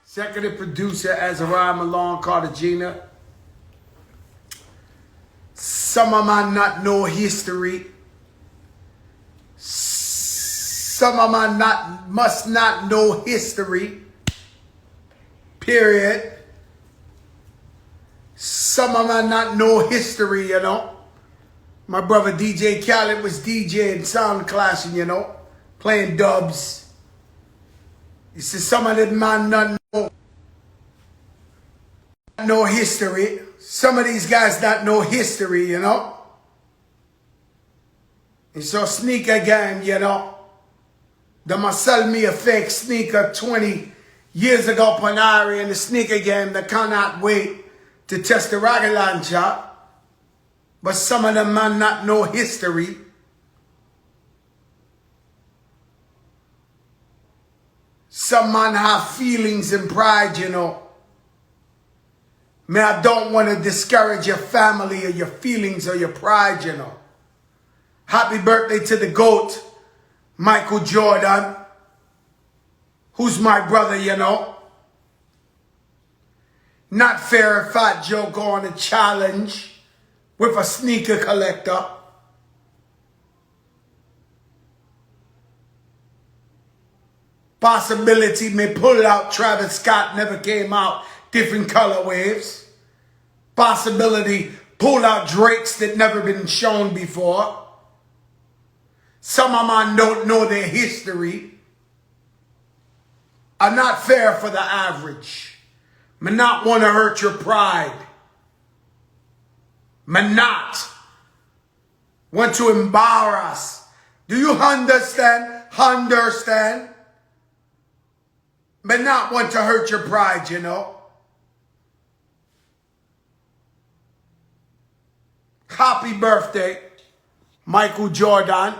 Executive producer Azariah Malone Cartagena. Some of my not know history. Some of my must not know history. Period. Some of my not know history, you know. My brother DJ Khaled was DJing, sound clashing, you know, playing dubs. You see, some of them man not know history. Some of these guys not know history, you know. And so sneaker game, you know. They must sell me a fake sneaker 20 years ago Panari in the sneaker game. They cannot wait to test the rocket launcher. But some of them man not know history. Some man have feelings and pride, you know. Man, I don't want to discourage your family or your feelings or your pride, you know. Happy birthday to the GOAT, Michael Jordan, who's my brother, you know. Not fair if Fat Joe go on a challenge with a sneaker collector. Possibility may pull out Travis Scott, never came out, different color waves. Possibility pull out Drakes that never been shown before. Some of them don't know their history. Are not fair for the average. Me not want to hurt your pride. Me not want to embarrass. Do you understand? Understand? Me not want to hurt your pride, you know. Happy birthday, Michael Jordan.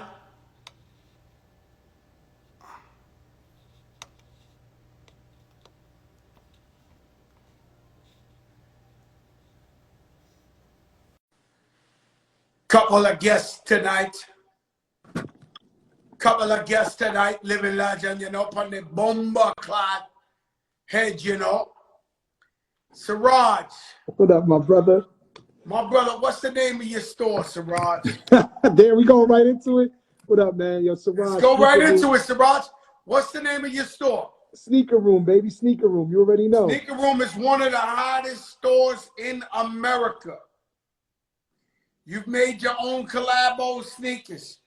Couple of guests tonight, living legend, you know, on the bomber clad head, you know. Suraj. What up, my brother? My brother, what's the name of your store, Suraj? There we go, right into it. What up, man? Yo, Suraj. Let's go right into it, Suraj. What's the name of your store? Sneaker Room, baby. Sneaker Room. You already know. Sneaker Room is one of the hottest stores in America. You've made your own collabo sneakers.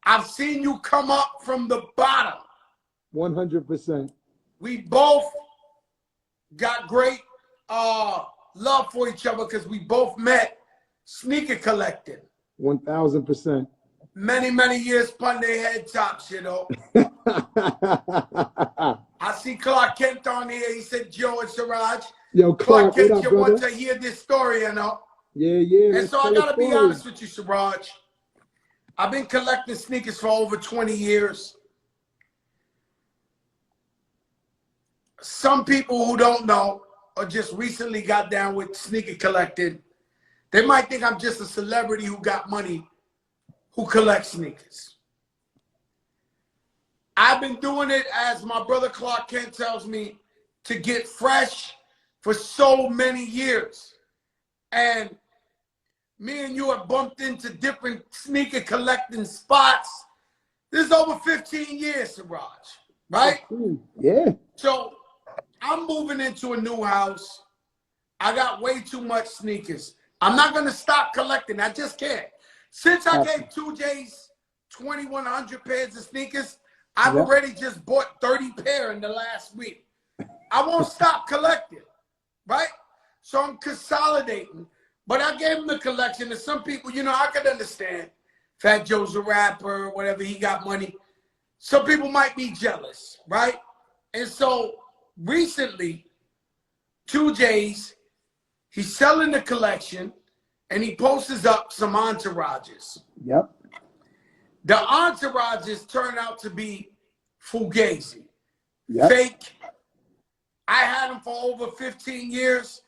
I've seen you come up from the bottom. 100%. We both got great love for each other because we both met sneaker collecting. 1000%. Many, many years upon their head tops, you know. I see Clark Kent on here. He said, Joe and Suraj. Yo, Clark Kent, what up, you brother? want to hear this story, you know. Yeah. And so I got to be honest with you, Suraj. I've been collecting sneakers for over 20 years. Some people who don't know or just recently got down with sneaker collecting, they might think I'm just a celebrity who got money who collects sneakers. I've been doing it, as my brother Clark Kent tells me, to get fresh for so many years. And me and you have bumped into different sneaker collecting spots. This is over 15 years, Suraj, right? Yeah. So I'm moving into a new house. I got way too much sneakers. I'm not going to stop collecting. I just can't. Since I gave 2J's 2,100 pairs of sneakers, I've already just bought 30 pair in the last week. I won't stop collecting, right? So I'm consolidating. But I gave him the collection, and some people, you know, I could understand. Fat Joe's a rapper, whatever, he got money. Some people might be jealous, right? And so recently, 2J's, he's selling the collection, and he posts up some entourages. Yep. The entourages turn out to be fugazi, fake. I had them for over 15 years.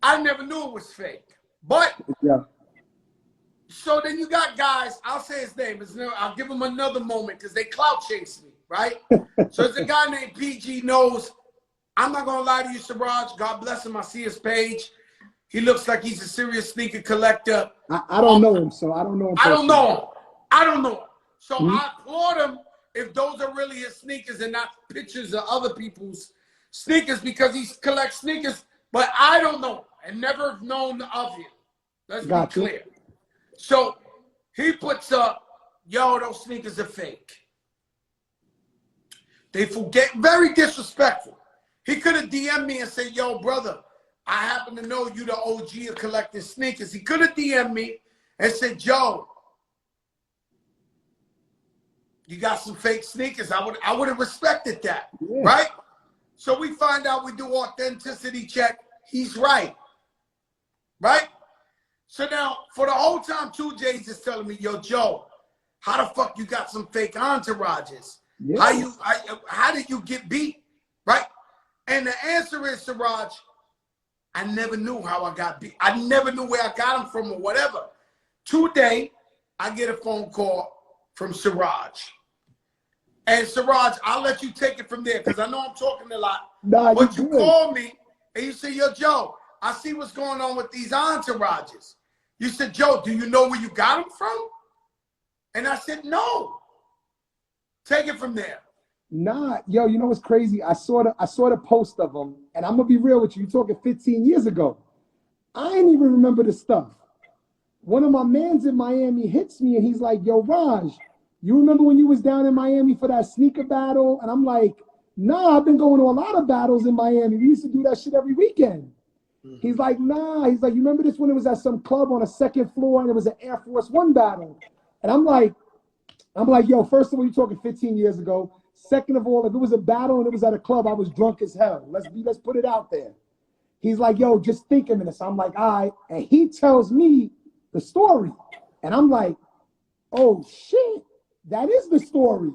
I never knew it was fake. But, so then you got guys, I'll say his name, I'll give him another moment because they clout chase me, right? So it's a guy named PG Knows I'm not gonna lie to you, Suraj. God bless him. I see his page. He looks like he's a serious sneaker collector. I don't know him, so I don't know him. I don't know him. I don't know him. So I applaud him if those are really his sneakers and not pictures of other people's sneakers, because he collects sneakers. But I don't know him and never known of him. Let's be clear. So he puts up, yo, those sneakers are fake. They forget, very disrespectful. He could have DM'd me and said, yo, brother, I happen to know you the OG of collecting sneakers. He could have DM'd me and said, Joe, you got some fake sneakers. I would have respected that, right? So we find out, we do authenticity check. He's right, right? So now, for the whole time, 2J's is telling me, yo, Joe, how the fuck you got some fake entourages? Yeah. How did you get beat, right? And the answer is, Suraj, I never knew how I got beat. I never knew where I got them from or whatever. Today, I get a phone call from Suraj. And Suraj, I'll let you take it from there because I know I'm talking a lot. Nah, but you call me and you say, yo, Joe, I see what's going on with these entourages. You said, Joe, do you know where you got them from? And I said, no. Take it from there. Nah, yo, you know what's crazy? I saw the post of them, and I'm gonna be real with you. You're talking 15 years ago. I ain't even remember the stuff. One of my mans in Miami hits me, and he's like, yo, Raj, you remember when you was down in Miami for that sneaker battle? And I'm like, nah, I've been going to a lot of battles in Miami. We used to do that shit every weekend. He's like, nah. He's like, you remember this when it was at some club on a second floor, and it was an Air Force One battle? And I'm like, yo, first of all, you're talking 15 years ago. Second of all, if it was a battle and it was at a club, I was drunk as hell. Let's put it out there. He's like, yo, just think a minute. So I'm like, all right. And he tells me the story. And I'm like, oh, shit, that is the story.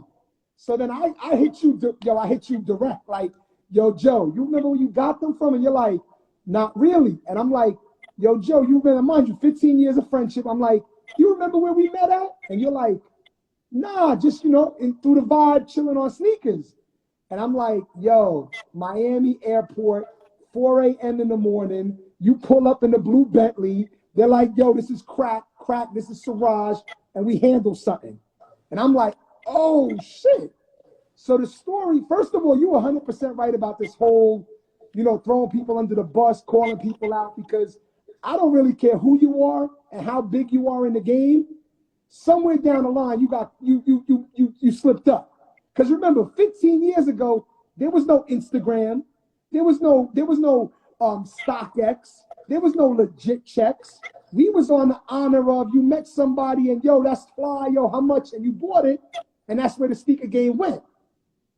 So then I hit you, I hit you direct. Like, yo, Joe, you remember where you got them from? And you're like, not really. And I'm like, yo, Joe, you remember, mind you, 15 years of friendship. I'm like, you remember where we met at? And you're like, nah, just, through the vibe, chilling on sneakers. And I'm like, yo, Miami airport, 4 a.m. in the morning. You pull up in the blue Bentley. They're like, yo, this is crack, this is Suraj, and we handle something. And I'm like, oh, shit. So the story, first of all, you 100% right about this whole, throwing people under the bus, calling people out, because I don't really care who you are and how big you are in the game. Somewhere down the line, you slipped up. Because remember, 15 years ago, there was no Instagram, there was no StockX, there was no legit checks. We was on the honor of, you met somebody and yo, that's fly, yo, how much? And you bought it, and that's where the sneaker game went.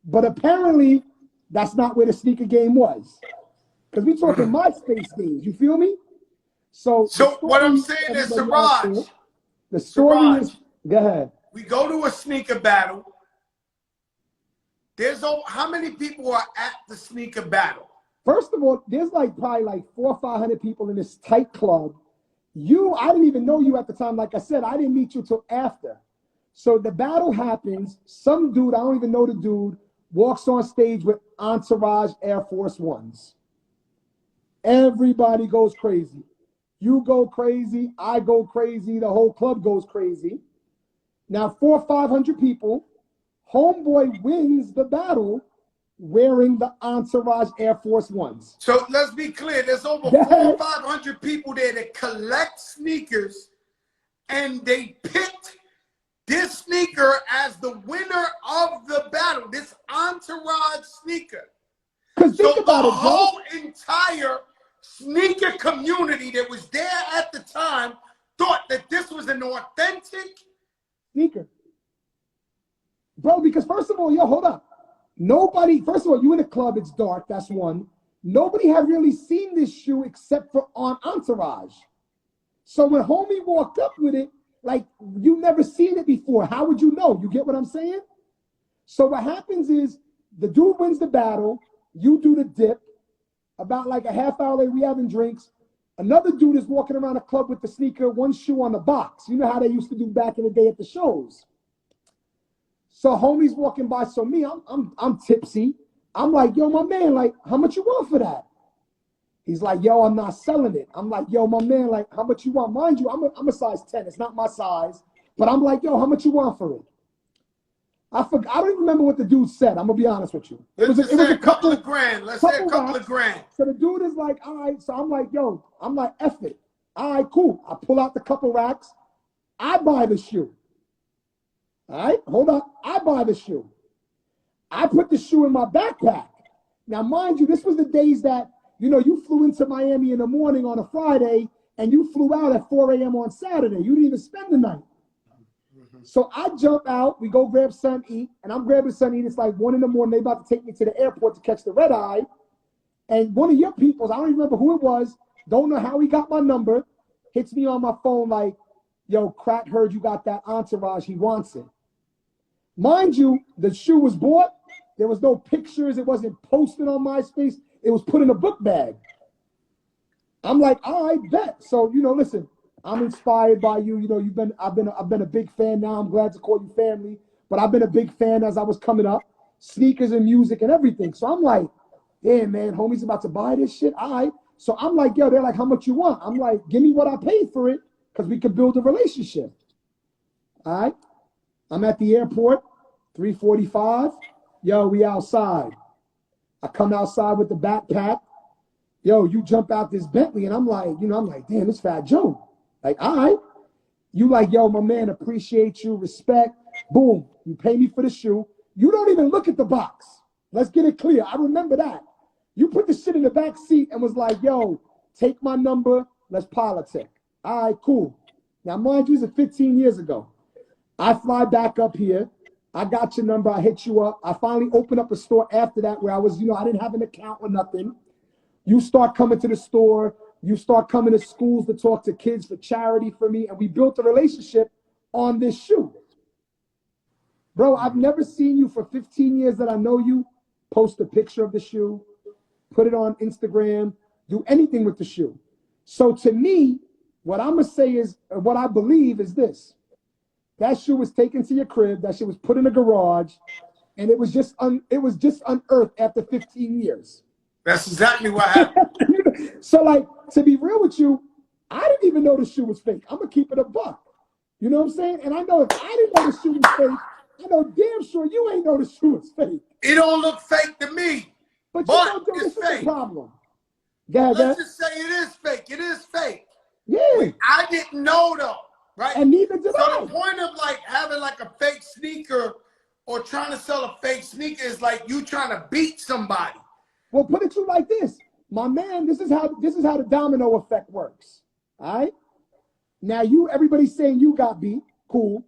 But apparently, that's not where the sneaker game was. Because we talking MySpace days, you feel me? So what I'm saying is, Suraj, the story is, go ahead. We go to a sneaker battle. How many people are at the sneaker battle? First of all, there's probably 400 or 500 people in this tight club. I didn't even know you at the time. Like I said, I didn't meet you till after. So the battle happens. Some dude, I don't even know the dude, walks on stage with Entourage Air Force Ones. Everybody goes crazy. You go crazy, I go crazy, the whole club goes crazy. Now 400 or 500 people, homeboy wins the battle wearing the Entourage Air Force Ones. So let's be clear, there's over 400 or 500 people there that collect sneakers, and they picked this sneaker as the winner of the battle, this Entourage sneaker. So the whole entire sneaker community that was there at the time thought that this was an authentic sneaker. Bro, because first of all, hold up. First of all, you in a club, it's dark, that's one. Nobody had really seen this shoe except for on Entourage. So when homie walked up with it, you never seen it before. How would you know? You get what I'm saying? So what happens is the dude wins the battle, you do the dip. About a half hour later, we having drinks. Another dude is walking around the club with the sneaker, one shoe on the box. You know how they used to do back in the day at the shows. So homie's walking by. So me, I'm tipsy. I'm like, yo, my man, like, how much you want for that? He's like, yo, I'm not selling it. I'm like, yo, my man, like, how much you want? Mind you, I'm a size 10. It's not my size. But I'm like, yo, how much you want for it? I don't even remember what the dude said. I'm gonna be honest with you. It was a couple of grand. Let's say a couple of grand. So the dude is like, all right. So I'm like, yo, I'm like, F it. All right, cool. I pull out the couple racks. I buy the shoe. All right, hold on. I buy the shoe. I put the shoe in my backpack. Now, mind you, this was the days that, you know, you flew into Miami in the morning on a Friday and you flew out at 4 a.m. on Saturday. You didn't even spend the night. So I jump out, we go grab something to eat, and I'm grabbing something to eat. It's like 1 in the morning. They about to take me to the airport to catch the red eye. And one of your peoples, I don't even remember who it was, don't know how he got my number, hits me on my phone like, yo, Crack heard you got that entourage. He wants it. Mind you, the shoe was bought. There was no pictures. It wasn't posted on MySpace. It was put in a book bag. I'm like, all right, bet. So, you know, listen, I'm inspired by you. You know, I've been a big fan now. I'm glad to call you family, but I've been a big fan as I was coming up, sneakers and music and everything. So I'm like, yeah, man, homie's about to buy this shit. All right. So I'm like, yo, they're like, how much you want? I'm like, give me what I paid for it because we could build a relationship. All right. I'm at the airport, 3:45. Yo, we outside. I come outside with the backpack. Yo, you jump out this Bentley, and I'm like, damn, it's Fat Joe. Like, all right. You like, yo, my man, appreciate you, respect. Boom. You pay me for the shoe. You don't even look at the box. Let's get it clear. I remember that. You put the shit in the back seat and was like, yo, take my number. Let's politic. All right, cool. Now, mind you, this is 15 years ago. I fly back up here. I got your number. I hit you up. I finally opened up a store after that where I was, I didn't have an account or nothing. You start coming to the store. You start coming to schools to talk to kids for charity for me. And we built a relationship on this shoe. Bro, I've never seen you for 15 years that I know you post a picture of the shoe, put it on Instagram, do anything with the shoe. So to me, what I'm going to say is, what I believe is this. That shoe was taken to your crib. That shit was put in a garage. And it was just unearthed after 15 years. That's exactly what happened. So, like, to be real with you, I didn't even know the shoe was fake. I'm going to keep it a buck. You know what I'm saying? And I know if I didn't know the shoe was fake, I know damn sure you ain't know the shoe was fake. It don't look fake to me. But you know, Joe, this is the problem. Let's just say it is fake. It is fake. Yeah. I didn't know, though. Right? And neither did I. So the point of like having like a fake sneaker or trying to sell a fake sneaker is like you trying to beat somebody. Well, put it to you like this. My man, this is how the domino effect works. All right? Now everybody's saying you got beat. Cool.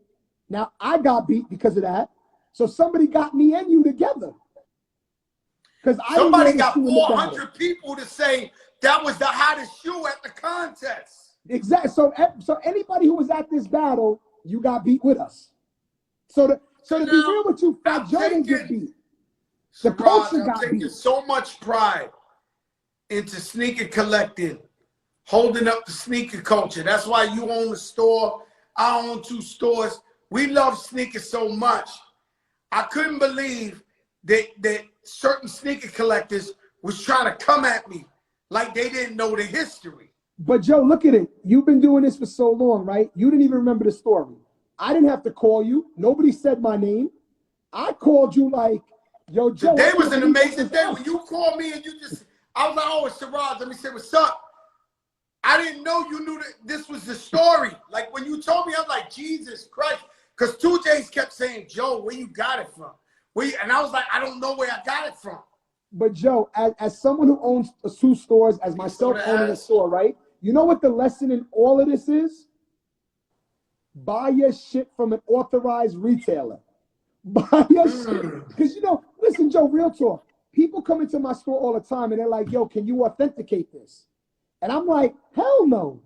Now I got beat because of that. So somebody got me and you together. Because somebody got 400 people to say that was the hottest shoe at the contest. Exactly. So anybody who was at this battle, you got beat with us. So to be real with you, Fat Joe didn't get beat. The culture got beat. I'm taking so much pride into sneaker collecting, holding up the sneaker culture. That's why you own a store. I own 2 stores. We love sneakers so much. I couldn't believe that certain sneaker collectors was trying to come at me like they didn't know the history. But Joe, look at it. You've been doing this for so long, right? You didn't even remember the story. I didn't have to call you. Nobody said my name. I called you like, yo, Joe. Today was an amazing day when you called me and I was like, oh, it's Suraj. Let me say what's up. I didn't know you knew that this was the story. Like when you told me, I'm like, Jesus Christ. Because 2Js kept saying, Joe, where you got it from? And I was like, I don't know where I got it from. But Joe, as someone who owns 2 stores, as myself owning a store, right? You know what the lesson in all of this is? Buy your shit from an authorized retailer. Buy your shit. Because, listen, Joe, real talk. People come into my store all the time and they're like, yo, can you authenticate this? And I'm like, hell no.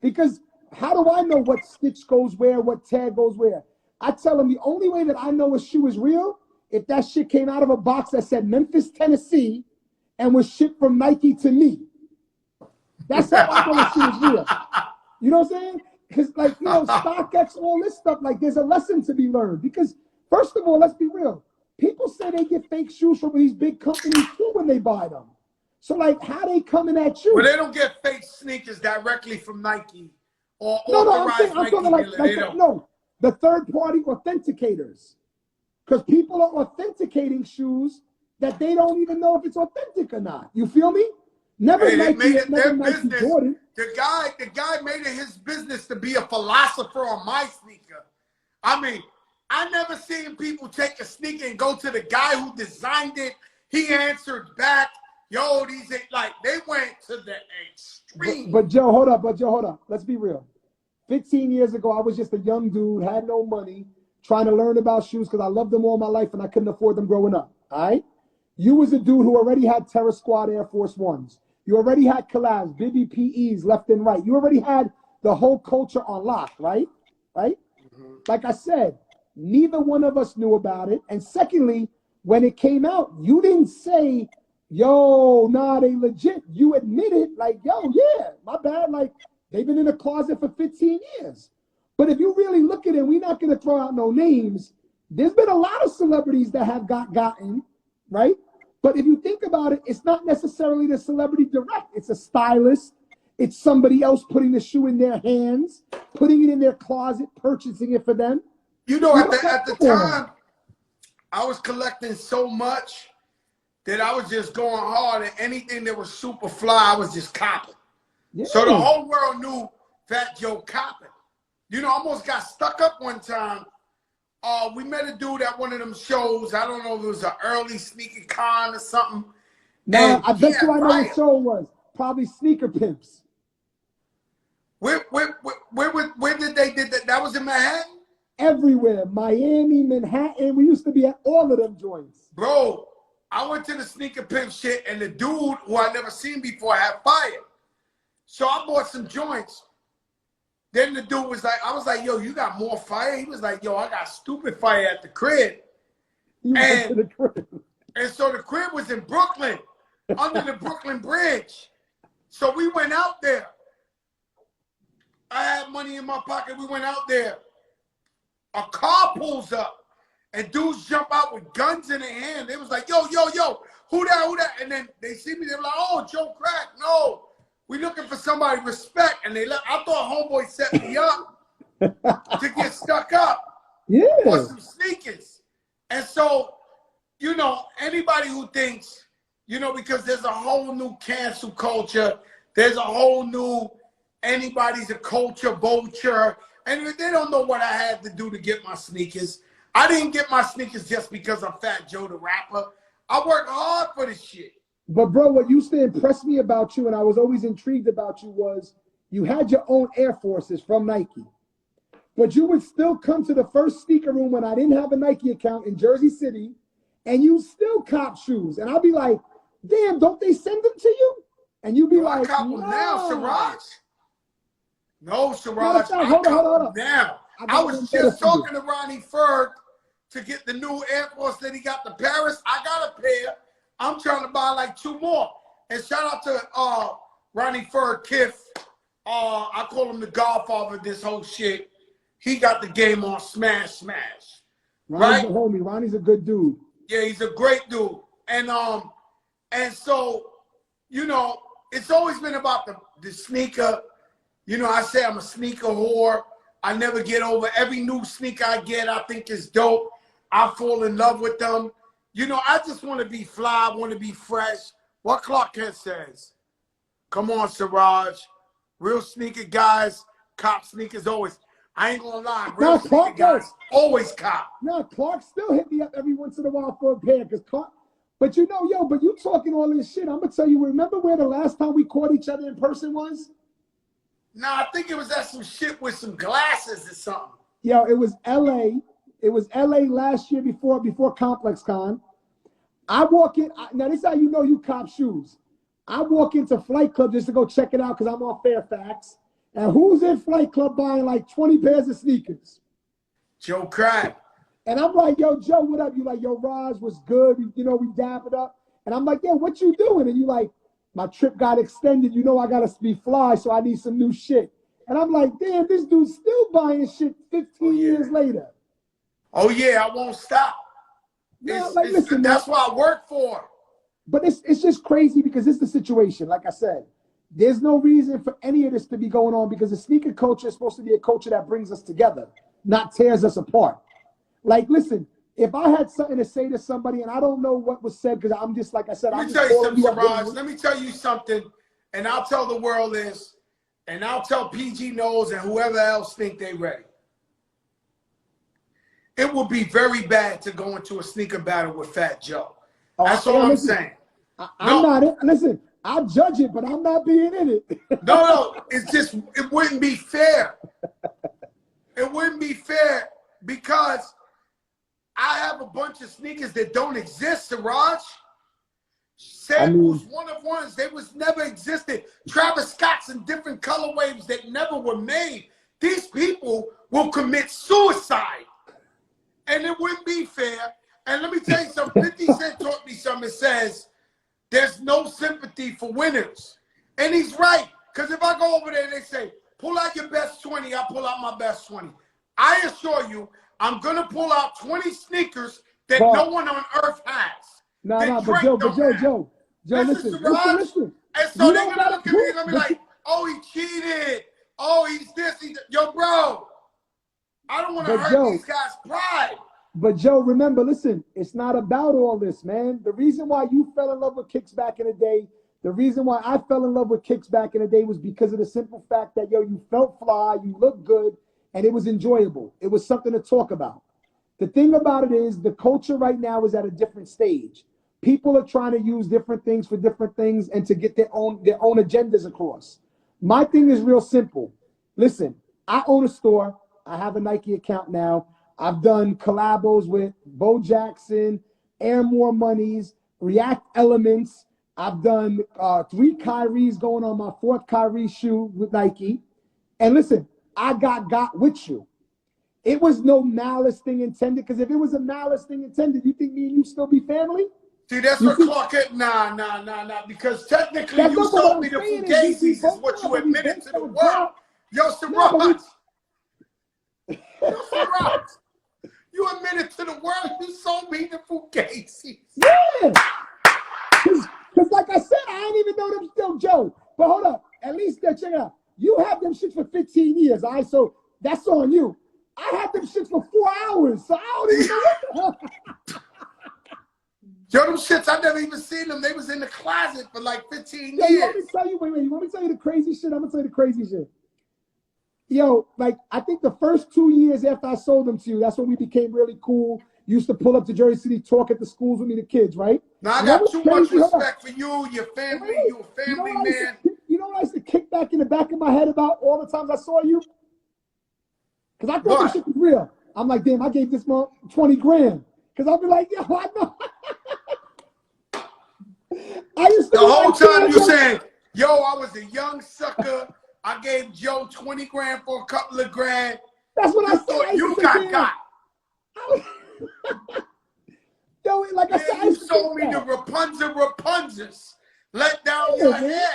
Because how do I know what stitch goes where, what tag goes where? I tell them the only way that I know a shoe is real, if that shit came out of a box that said Memphis, Tennessee, and was shipped from Nike to me. That's how I know a shoe is real. You know what I'm saying? Because, StockX, all this stuff, there's a lesson to be learned. Because, first of all, let's be real. People say they get fake shoes from these big companies too when they buy them. So like, how they coming at you? But they don't get fake sneakers directly from Nike or No, authorized I'm Nike talking like, dealer. They don't. no, the third-party authenticators. Because people are authenticating shoes that they don't even know if it's authentic or not. You feel me? Never Hey, they Nike, made it never their Nike business. Jordan. The guy made it his business to be a philosopher on my sneaker. I mean, I never seen people take a sneaker and go to the guy who designed it. He answered back, yo, these ain't like, they went to the extreme. But Joe, hold up. Let's be real. 15 years ago, I was just a young dude, had no money, trying to learn about shoes because I loved them all my life and I couldn't afford them growing up. All right? You was a dude who already had Terra Squad Air Force Ones. You already had collabs, Bibby PEs left and right. You already had the whole culture on lock, right? Right? Mm-hmm. Like I said, neither one of us knew about it. And secondly, when it came out, you didn't say, yo, nah, they legit. You admitted, like, yo, yeah, my bad. Like, they've been in the closet for 15 years. But if you really look at it, we're not going to throw out no names. There's been a lot of celebrities that have gotten, right? But if you think about it, it's not necessarily the celebrity direct. It's a stylist. It's somebody else putting the shoe in their hands, putting it in their closet, purchasing it for them. You know, at the time, I was collecting so much that I was just going hard, and anything that was super fly, I was just copping. Yeah. So the whole world knew Fat Joe copping. You know, I almost got stuck up one time. We met a dude at one of them shows. I don't know if it was an early sneaker con or something. No, I bet you I know what show it was. Probably Sneaker Pimps. Where did they did that? That was in Manhattan? Everywhere. Miami, Manhattan. We used to be at all of them joints. Bro, I went to the Sneaker Pimp shit, and the dude who I never seen before had fire. So I bought some joints. Then the dude was like, I was like, yo, you got more fire? He was like, yo, I got stupid fire at the crib. And so the crib was in Brooklyn, under the Brooklyn Bridge. So we went out there. I had money in my pocket. We went out there. A car pulls up, and dudes jump out with guns in their hand. They was like, yo, who that? And then they see me. They were like, oh, Joe Crack. No. We looking for somebody respect, and they left. I thought homeboy set me up to get stuck up for some sneakers. And so, you know, anybody who thinks, you know, because there's a whole new cancel culture, there's a whole new anybody's a culture vulture, and they don't know what I had to do to get my sneakers. I didn't get my sneakers just because I'm Fat Joe the rapper. I worked hard for this shit. But bro, what used to impress me about you, and I was always intrigued about you, was you had your own Air Forces from Nike. But you would still come to the first sneaker room when I didn't have a Nike account in Jersey City, and you still cop shoes. And I'll be like, damn, don't they send them to you? And you'd be like, I cop them now, Suraj. No, Suraj, hold on. Now. I was just talking to Ronnie Ferg to get the new Air Force that he got to Paris. I got a pair. I'm trying to buy like 2 more. And shout out to Ronnie Ferg Kiff. I call him the godfather of this whole shit. He got the game on smash. Ronnie's a homie. Ronnie's a good dude. Yeah, he's a great dude. And so, you know, it's always been about the sneaker. You know, I say I'm a sneaker whore. I never get over every new sneaker I get. I think is dope. I fall in love with them. You know, I just want to be fly. I want to be fresh. What Clark Kent says. Come on, Suraj. Real sneaker guys, cop sneakers always. I ain't gonna lie. Real sneaker guys always cop. No, Clark still hit me up every once in a while for a pair. But you know, but you talking all this shit. I'm going to tell you, remember where the last time we caught each other in person was? No, I think it was at some shit with some glasses or something. Yo, it was L.A. It was L.A. last year before Complex Con. I walk in. Now, this is how you know you cop shoes. I walk into Flight Club just to go check it out because I'm on Fairfax. And who's in Flight Club buying like 20 pairs of sneakers? Joe Craig. And I'm like, yo, Joe, what up? You like, yo, Raj was good. We dap it up. And I'm like, yo, what you doing? And you like, my trip got extended. You know I got to be fly, so I need some new shit. And I'm like, damn, this dude's still buying shit 15 years later. Oh, yeah, I won't stop. No, like listen, That's man. what I work for. But it's just crazy because it's the situation. Like I said, there's no reason for any of this to be going on because the sneaker culture is supposed to be a culture that brings us together, not tears us apart. Like, listen, if I had something to say to somebody and I don't know what was said because I'm just, like I said, Let I'm me just tell you calling something, you up. Suraj. Let me tell you something, and I'll tell the world this, and I'll tell PG knows and whoever else think they ready. It would be very bad to go into a sneaker battle with Fat Joe. That's all I'm saying. I'm not it. Listen, I'll judge it, but I'm not being in it. No, it's just, it wouldn't be fair. It wouldn't be fair because I have a bunch of sneakers that don't exist, Suraj. Samples, one of ones, they was never existed. Travis Scott's in different colorways that never were made. These people will commit suicide. And it wouldn't be fair. And let me tell you something, 50 Cent taught me something. It says, there's no sympathy for winners. And he's right. Because if I go over there and they say, pull out your best 20, I pull out my best 20. I assure you, I'm going to pull out 20 sneakers that no one on earth has. No, but Joe, listen. And so they're going to look at me and they'll be like, oh, he cheated. Oh, he's this. Yo, bro, I don't want to hurt these guys' pride. But Joe, remember, listen, it's not about all this, man. The reason why you fell in love with kicks back in the day, the reason why I fell in love with kicks back in the day was because of the simple fact that, yo, you felt fly, you looked good, and it was enjoyable. It was something to talk about. The thing about it is the culture right now is at a different stage. People are trying to use different things for different things and to get their own agendas across. My thing is real simple. Listen, I own a store. I have a Nike account now. I've done collabos with Bo Jackson, Air More Monies, React Elements. I've done 3 Kyries going on my 4th Kyrie shoe with Nike. And listen, I got with you. It was no malice thing intended, because if it was a malice thing intended, you think me and you still be family? See, that's what Clark hit. Nah. Because technically you sold me the Fugazis is what you admitted to the world. Yo, Suraj. You admitted to the world you sold me the Fugazis. Yeah. Because like I said, I ain't even know them still, Joe. But hold up. At least, check it out. You have them shits for 15 years, all right? So that's on you. I had them shits for 4 hours, so I don't even know what the hell. Yo, them shits, I never even seen them. They was in the closet for like 15 years. You want me to tell you, wait, you want me to tell you the crazy shit? I'm going to tell you the crazy shit. Yo, like, I think the first 2 years after I sold them to you, that's when we became really cool. You used to pull up to Jersey City, talk at the schools with me, the kids, right? Now, I got too much respect for you, your family, you a family man. You know what I used to kick back in the back of my head about all the times I saw you? Because I thought this shit was real. I'm like, damn, I gave this mom 20 grand. Because I'll be like, yo, I know. I used to the whole time you saying, yo, I was a young sucker. I gave Joe 20 grand for a couple of grand. That's what I thought you got. Yo, like I said, you sold me the Rapunzel's. Let down your hair.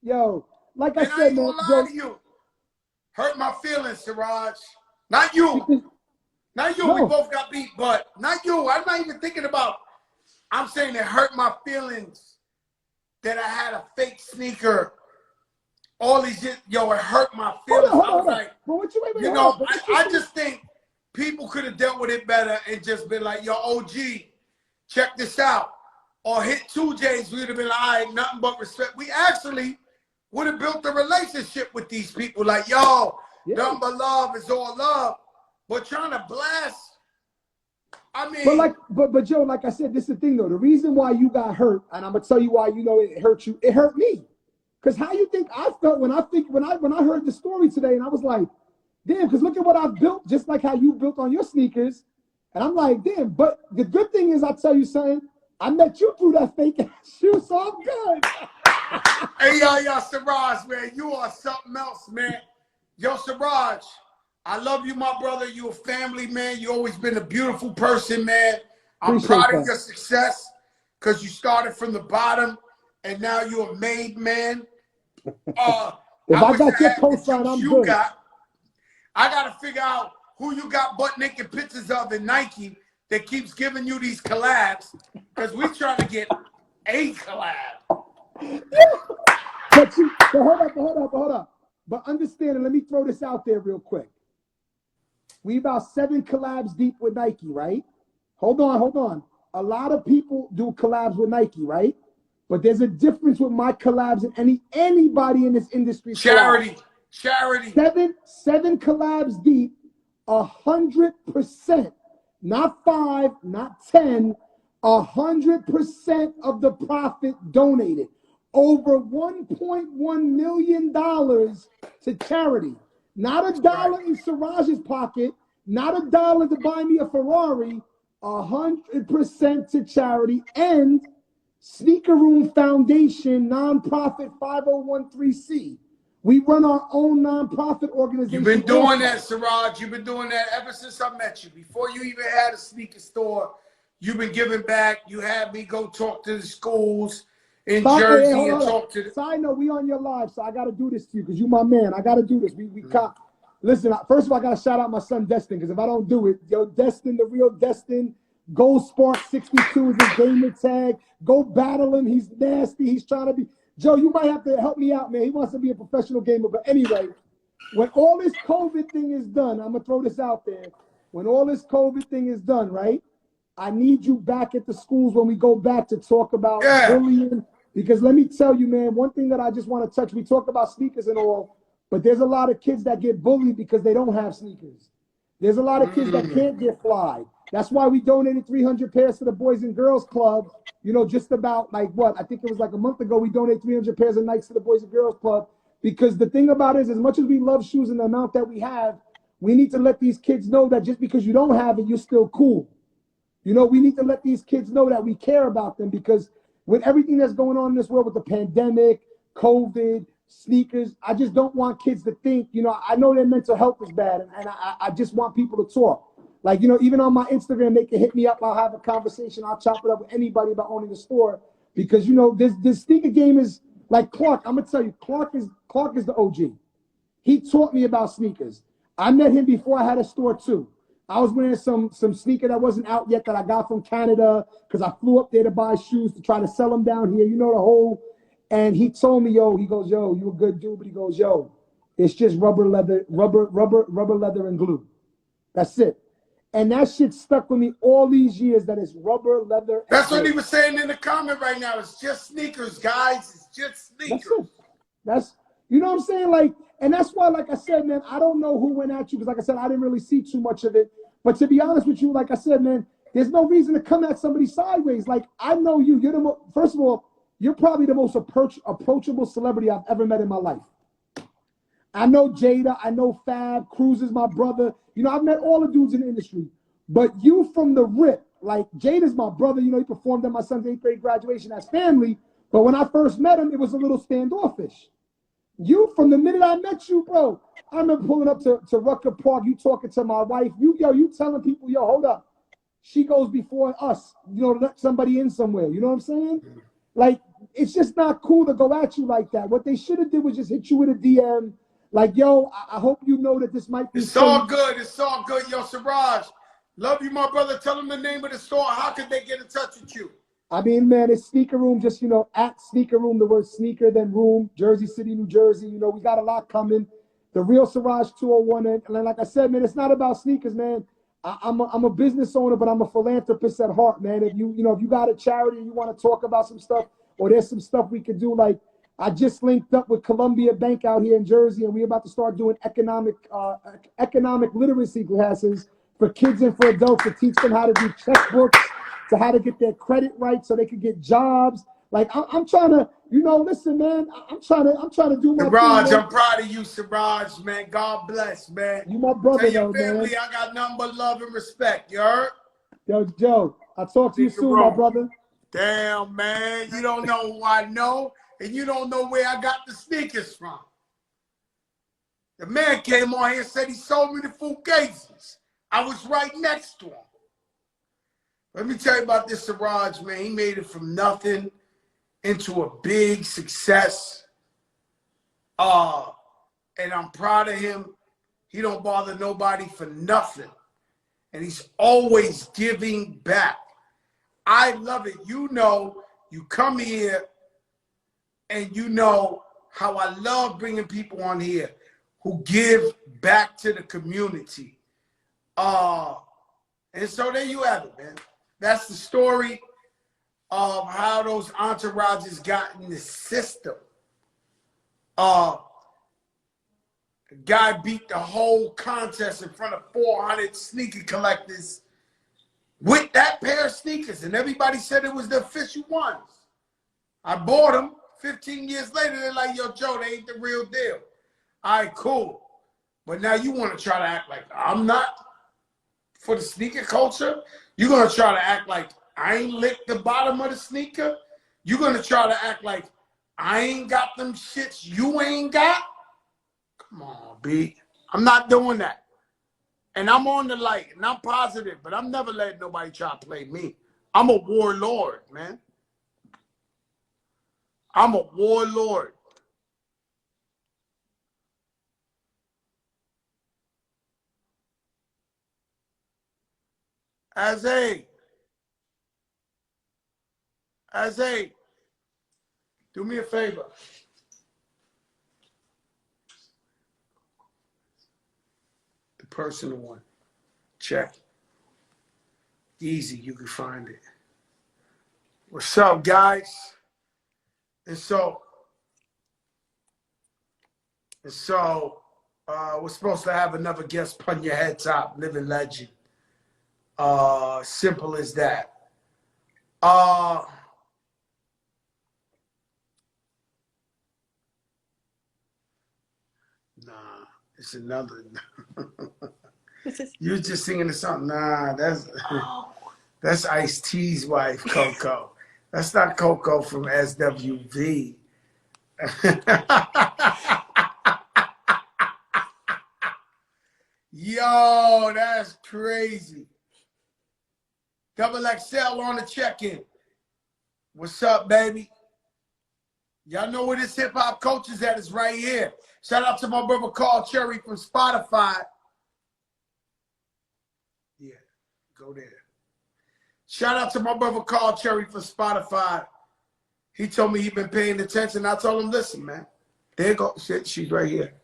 Yo, like I said, I ain't gonna lie to you. Hurt my feelings, Suraj. Not you. Not you. We both got beat, but not you. I'm not even thinking about. I'm saying it hurt my feelings that I had a fake sneaker. All these shit, yo, it hurt my feelings. I was like, I just think people could have dealt with it better and just been like, yo, OG, check this out. Or hit 2Js, we would have been like, all right, nothing but respect. We actually would have built a relationship with these people. Like, yo, nothing but love is all love. But trying to blast, I mean. But Joe, like I said, this is the thing though. The reason why you got hurt, and I'm gonna tell you why it hurt you, it hurt me. Because how you think I felt when I heard the story today, and I was like, damn, because look at what I built, just like how you built on your sneakers. And I'm like, damn, but the good thing is, I'll tell you something, I met you through that fake ass shoe, so I'm good. Hey, yo, Suraj, man, you are something else, man. Yo, Suraj, I love you, my brother. You a family, man. You always been a beautiful person, man. I'm proud of your success because you started from the bottom and now you're a made man. If I got your post on, I'm good. I got to figure out who you got butt naked pictures of in Nike that keeps giving you these collabs because we trying to get a collab. But hold up. But understand, and let me throw this out there real quick. We about 7 collabs deep with Nike, right? Hold on. A lot of people do collabs with Nike, right? But there's a difference with my collabs and anybody in this industry. Charity. 7 collabs deep, 100%, not 5, not 10, 100% of the profit donated. Over $1.1 million to charity. Not a dollar in Suraj's pocket, not a dollar to buy me a Ferrari, 100% to charity, and Sneaker Room Foundation, nonprofit 5013C. We run our own nonprofit organization. You've been doing that, Suraj. You've been doing that ever since I met you. Before you even had a sneaker store, you've been giving back. You had me go talk to the schools in Jersey and talk to the... Side note, we on your live, so I got to do this to you because you my man. I got to do this. Listen, first of all, I got to shout out my son, Destin, because if I don't do it, yo, Destin, the real Destin, Gold Spark 62 is his gamer tag. Go battle him. He's nasty. He's trying to be... Joe, you might have to help me out, man. He wants to be a professional gamer. But anyway, when all this COVID thing is done, I'm going to throw this out there. When all this COVID thing is done, right, I need you back at the schools when we go back to talk about bullying. Because let me tell you, man, one thing that I just want to touch, we talk about sneakers and all, but there's a lot of kids that get bullied because they don't have sneakers. There's a lot of kids that can't get fly. That's why we donated 300 pairs to the Boys and Girls Club. You know, just about like what? I think it was like a month ago, we donated 300 pairs of Nikes to the Boys and Girls Club. Because the thing about it is, as much as we love shoes and the amount that we have, we need to let these kids know that just because you don't have it, you're still cool. You know, we need to let these kids know that we care about them because with everything that's going on in this world with the pandemic, COVID, sneakers, I just don't want kids to think, you know, I know their mental health is bad and I just want people to talk. Like, you know, even on my Instagram, they can hit me up. I'll have a conversation. I'll chop it up with anybody about owning a store because, you know, this sneaker game is like Clark. I'm going to tell you, Clark is the OG. He taught me about sneakers. I met him before I had a store too. I was wearing some sneaker that wasn't out yet that I got from Canada because I flew up there to buy shoes to try to sell them down here. You know the whole, and he told me, yo, he goes, yo, you a good dude, but he goes, yo, it's just rubber leather and glue. That's it. And that shit stuck with me all these years that it's rubber, leather. That's what he was saying in the comment right now. It's just sneakers, guys. It's just sneakers. That's you know what I'm saying? Like, and that's why, like I said, man, I don't know who went at you because, like I said, I didn't really see too much of it. But to be honest with you, like I said, man, there's no reason to come at somebody sideways. Like, I know you. You're the first of all, you're probably the most approachable celebrity I've ever met in my life. I know Jada. I know Fab. Cruz is my brother. You know, I've met all the dudes in the industry. But you from the rip, like Jada's my brother. You know, he performed at my son's 8th grade graduation as family. But when I first met him, it was a little standoffish. You, from the minute I met you, bro, I remember pulling up to Rucker Park, you talking to my wife. You telling people, yo, hold up. She goes before us, you know, let somebody in somewhere. You know what I'm saying? Like, it's just not cool to go at you like that. What they should have did was just hit you with a DM. Like, yo, I hope you know that this might be... It's all good. It's all good. Yo, Suraj, love you, my brother. Tell them the name of the store. How could they get in touch with you? I mean, man, it's Sneaker Room, just, you know, at Sneaker Room, the word sneaker, then room, Jersey City, New Jersey. You know, we got a lot coming. The real Suraj 201. And like I said, man, it's not about sneakers, man. I'm a business owner, but I'm a philanthropist at heart, man. If you know, if you got a charity and you want to talk about some stuff, or there's some stuff we could do, like I just linked up with Columbia Bank out here in Jersey, and we're about to start doing economic literacy classes for kids and for adults to teach them how to do checkbooks, to how to get their credit right so they can get jobs. Like I'm trying to, you know, listen, man, I'm trying to do my Suraj, thing, I'm proud of you, Suraj, man. God bless, man. You my brother, Tell your though, family man. I got nothing but love and respect. You heard? Yo, Joe, I'll talk to you soon, my brother. Damn, man. You don't know who I know, and you don't know where I got the sneakers from. The man came on here and said he sold me the Fugazis. I was right next to him. Let me tell you about this Suraj, man. He made it from nothing into a big success. And I'm proud of him. He don't bother nobody for nothing. and he's always giving back. I love it. You know, you come here and you know how I love bringing people on here who give back to the community. And so there you have it, man. That's the story of how those entourages got in the system. The guy beat the whole contest in front of 400 sneaker collectors with that pair of sneakers, and everybody said it was the official ones. I bought them. 15 years later, they're like, yo, Joe, they ain't the real deal. All right, cool. But now you want to try to act like I'm not for the sneaker culture? You're going to try to act like I ain't licked the bottom of the sneaker? You're going to try to act like I ain't got them shits you ain't got? Come on, B. I'm not doing that. And I'm on the light, and I'm positive, but I'm never letting nobody try to play me. I'm a warlord, man. I'm a warlord. As a, do me a favor. The personal one. Check. Easy, you can find it. What's up, guys? And so we're supposed to have another guest pun your head top, living legend. Simple as that. Nah, it's another. You're just singing the song. Nah, that's Ice-T's wife, Coco. That's not Coco from SWV. Yo, that's crazy. Double XL on the check-in. What's up, baby? Y'all know where this hip-hop coach is at. It's right here. Shout out to my brother Carl Cherry from Spotify. Yeah, go there. Shout out to my brother Carl Cherry from Spotify. He told me he'd been paying attention. I told him, listen, man. There you go. Shit, she's right here.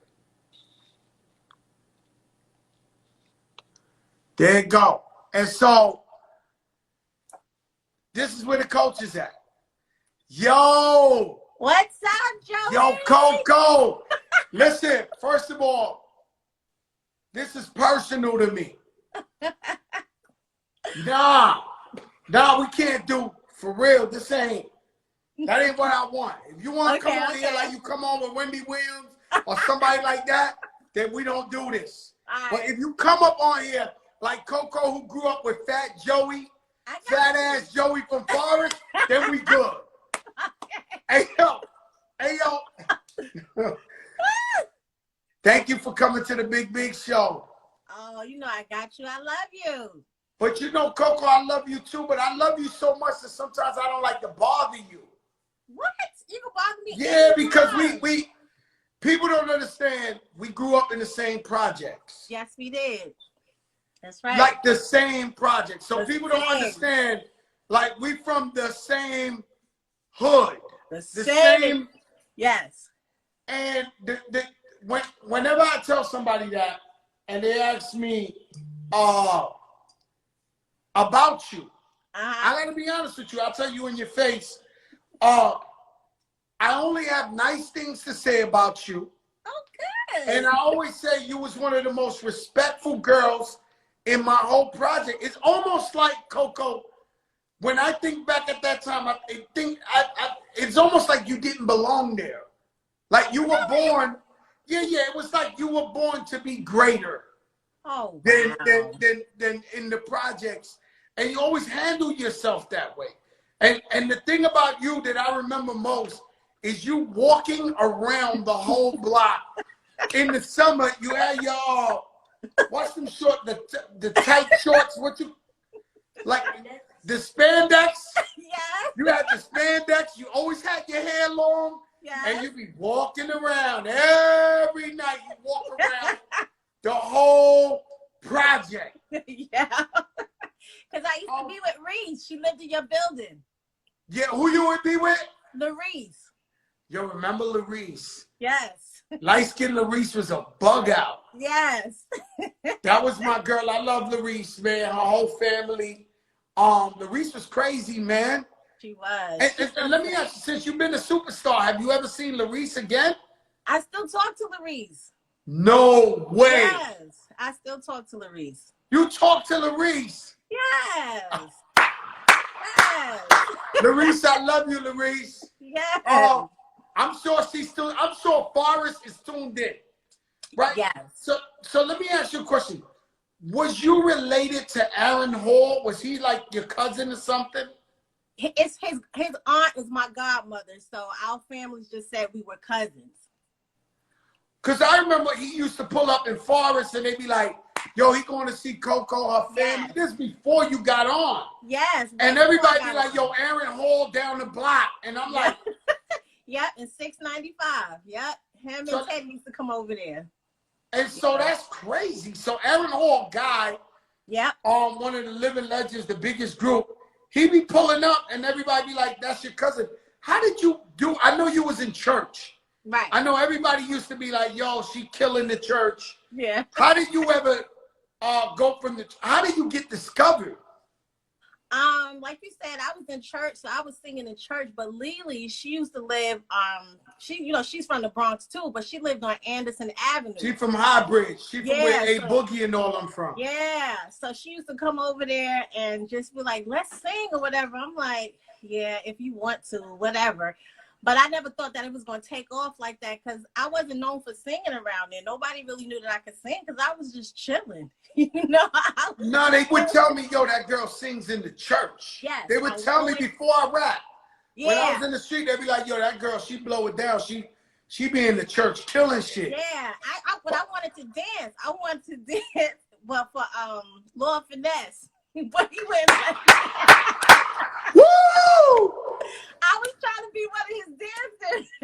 There you go. And so, this is where the coach is at. Yo! What's up, Joey? Yo, Coco! Listen, first of all, this is personal to me. Nah, we can't do, for real, that ain't what I want. If you want to come on here like you come on with Wendy Williams or somebody like that, then we don't do this. Right. But if you come up on here like Coco, who grew up with Fat Joey, fat ass Joey from Forest, then we good. Okay. Hey yo. Thank you for coming to the Big Show. Oh, you know I got you. I love you. But you know, Coco, I love you too, but I love you so much that sometimes I don't like to bother you. What? You can bother me? Yeah, because we people don't understand. We grew up in the same projects. Yes, we did. That's right. Like the same project. So people don't understand, like we from the same hood. The same. Yes. And whenever I tell somebody that and they ask me about you, I gotta be honest with you. I'll tell you in your face. I only have nice things to say about you. Oh, good. And I always say you was one of the most respectful girls in my whole project. It's almost like, Coco, when I think back at that time, I think it's almost like you didn't belong there. Like you were born, it was like you were born to be greater than in the projects. And you always handle yourself that way. And the thing about you that I remember most is you walking around the whole block. In the summer, you had your, what's them short, the tight shorts, like the spandex? Yes. You had the spandex, you always had your hair long, and you be walking around every night. You walk around the whole project. Yeah. Because I used to be with Reese. She lived in your building. Yeah, who you would be with? Larice. Yo, remember Larice? Yes. Light-skinned Larice was a bug out. Yes. That was my girl. I love Larice, man. Her whole family. Larice was crazy, man. She was. And let me ask you, since you've been a superstar, have you ever seen Larice again? I still talk to Larice. No way. Yes. I still talk to Larice. You talk to Larice. Yes. Yes. Larice, I love you, Larice. Yes. I'm sure Forrest is tuned in. Right? Yes. So let me ask you a question. Was you related to Aaron Hall? Was he like your cousin or something? It's his aunt is my godmother, so our families just said we were cousins. Because I remember he used to pull up in Forest and they'd be like, yo, he going to see Coco, her family. Yes. This before you got on. Yes. And everybody be like, yo, Aaron Hall down the block. And I'm like. Yep, in 695. Yep. Him and Ted used to come over there. And so that's crazy. So Aaron Hall guy, yep. One of the living legends, the biggest group, he be pulling up and everybody be like, that's your cousin. How did you do? I know you was in church. Right. I know everybody used to be like, yo, she killing the church. Yeah. How did you ever go from how did you get discovered? Like you said, I was in church, so I was singing in church, but Lily, she used to live, she's from the Bronx too, but she lived on Anderson Avenue. She from High Bridge. She from where A Boogie and all them from. Yeah. So she used to come over there and just be like, let's sing or whatever. I'm like, yeah, if you want to, whatever. But I never thought that it was going to take off like that because I wasn't known for singing around there. Nobody really knew that I could sing because I was just chilling. You know? No, they would tell me, yo, that girl sings in the church. Yes. They would tell me before I rap. Yeah. When I was in the street, they'd be like, yo, that girl, she blow it down. She be in the church killing shit. Yeah. But I wanted to dance. I wanted to dance, but for Lord Finesse. But he wouldn't let me. Woo! I was trying to be one of his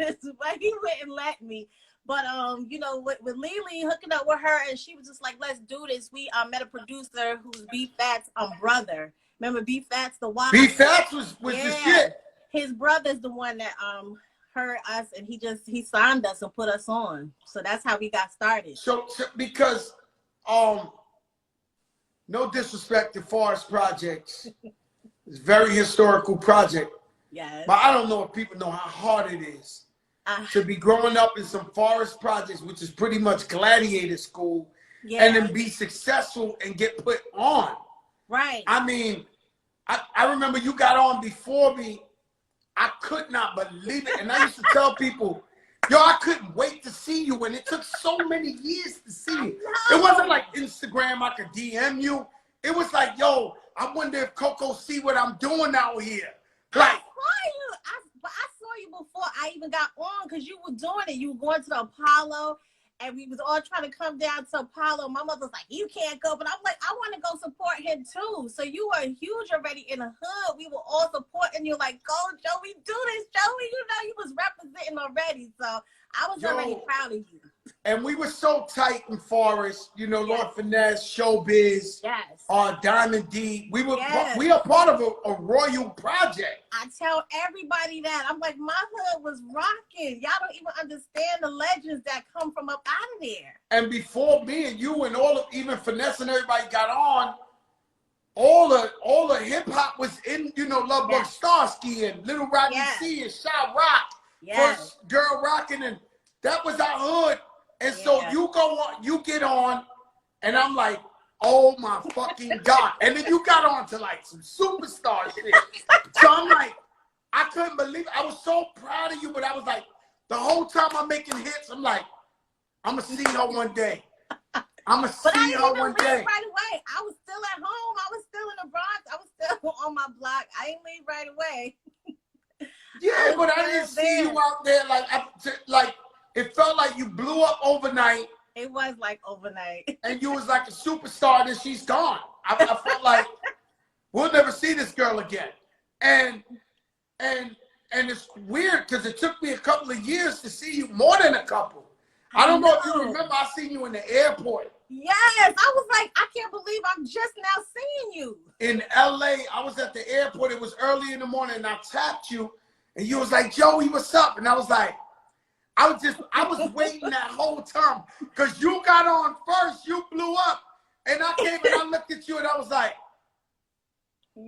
dancers, but he wouldn't let me. But you know, with Lily hooking up with her, and she was just like, "Let's do this." We met a producer who's B Fat's brother. Remember B Fat's the wild. B Fats was the shit. His brother's the one that heard us, and he signed us and put us on. So that's how we got started. So because no disrespect to Forest Projects, it's a very historical project. Yes. But I don't know if people know how hard it is to be growing up in some Forest Projects, which is pretty much gladiator school, and then be successful and get put on. Right. I mean, I remember you got on before me. I could not believe it. And I used to tell people, yo, I couldn't wait to see you. And it took so many years to see you. It wasn't like Instagram, I could DM you. It was like, yo, I wonder if Coco see what I'm doing out here. Like, I saw you before I even got on because you were doing it. You were going to the Apollo, and we was all trying to come down to Apollo. My mother was like, you can't go. But I'm like, I want to go support him too. So you were huge already in the hood. We were all supporting you like, go, Joey, do this, Joey. You know, you was representing already. So I was already proud of you. And we were so tight in Forest, you know, Lord Finesse, Showbiz, Diamond D. We are part of a royal project. I tell everybody that. I'm like, my hood was rocking. Y'all don't even understand the legends that come from up out of there. And before me and you and even Finesse and everybody got on, all the hip hop was in, you know, Love Bug Starsky and Little Rocky C and Shy Rock, First Girl Rockin', and that was our hood. And so you go on, you get on, and I'm like, oh my fucking God. And then you got on to like some superstar shit. So I'm like, I couldn't believe it. I was so proud of you, but I was like, the whole time I'm making hits, I'm like, I'm going to see her one day. I'm going to see her one day. Right away. I was still at home. I was still in the Bronx. I was still on my block. I didn't leave right away. Yeah, but I didn't see you out there like it felt like you blew up overnight. It was like overnight. And you was like a superstar, and she's gone. I felt like we'll never see this girl again. And it's weird because it took me a couple of years to see you, more than a couple. I don't know if you remember, I seen you in the airport. Yes, I was like, I can't believe I'm just now seeing you. In LA, I was at the airport. It was early in the morning, and I tapped you, and you was like, Joey, what's up? And I was like, I was waiting that whole time because you got on first. You blew up, and I came and I looked at you, and I was like,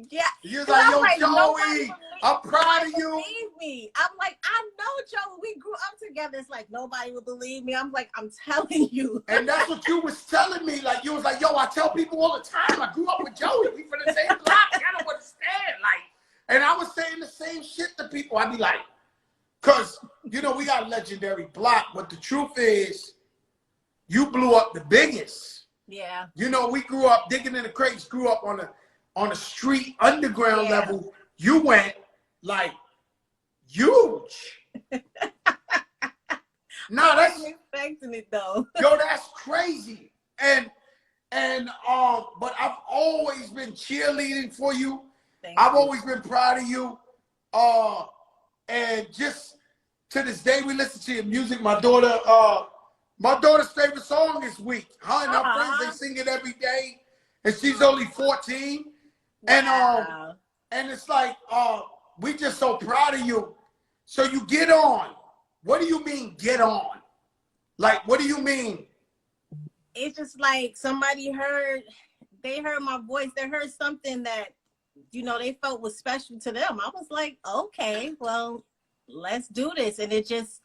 yeah. you was like, yo, like, Joey, I'm proud of you. Believe me. I'm like, I know Joey. We grew up together. It's like nobody would believe me. I'm like, I'm telling you. And that's what you was telling me. Like, you was like, yo, I tell people all the time, I grew up with Joey. We from the same block. I don't understand. Like, and I was saying the same shit to people. I'd be like, because, you know, we got a legendary block. But the truth is, you blew up the biggest. Yeah. You know, we grew up digging in the crates, grew up on a street underground level. You went like huge. No, that's expecting it though. Yo, that's crazy. And but I've always been cheerleading for you. I've always been proud of you. And just to this day, we listen to your music. My daughter's favorite song is Weak. Her and her friends, they sing it every day. And she's only 14. Wow. And it's like, we just so proud of you. So you get on. What do you mean get on? Like, what do you mean? It's just like somebody they heard my voice. They heard something that, you know, they felt was special to them. I was like, okay, well, let's do this. And it just,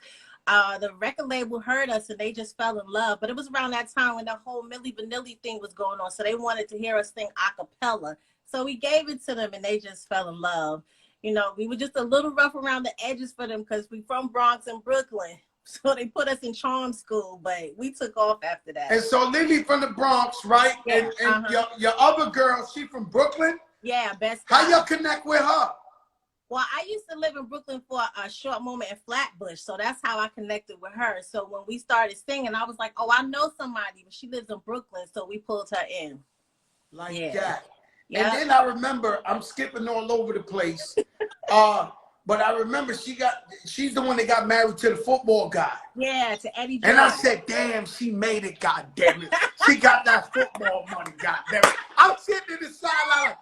the record label heard us and they just fell in love. But it was around that time when the whole Milli Vanilli thing was going on. So they wanted to hear us sing a cappella. So we gave it to them and they just fell in love. You know, we were just a little rough around the edges for them because we from Bronx and Brooklyn. So they put us in charm school, but we took off after that. And so Lily from the Bronx, right? Yeah, and your other girl, she from Brooklyn? Yeah, best. How y'all connect with her? Well, I used to live in Brooklyn for a short moment in Flatbush, so that's how I connected with her. So when we started singing, I was like, oh, I know somebody, but she lives in Brooklyn, so we pulled her in. Like that. Yep. And then I remember, I'm skipping all over the place, but I remember she's the one that got married to the football guy. Yeah, to Eddie And Jordan. I said, damn, she made it, God damn it. She got that football money, God damn it. I'm sitting in the sideline like,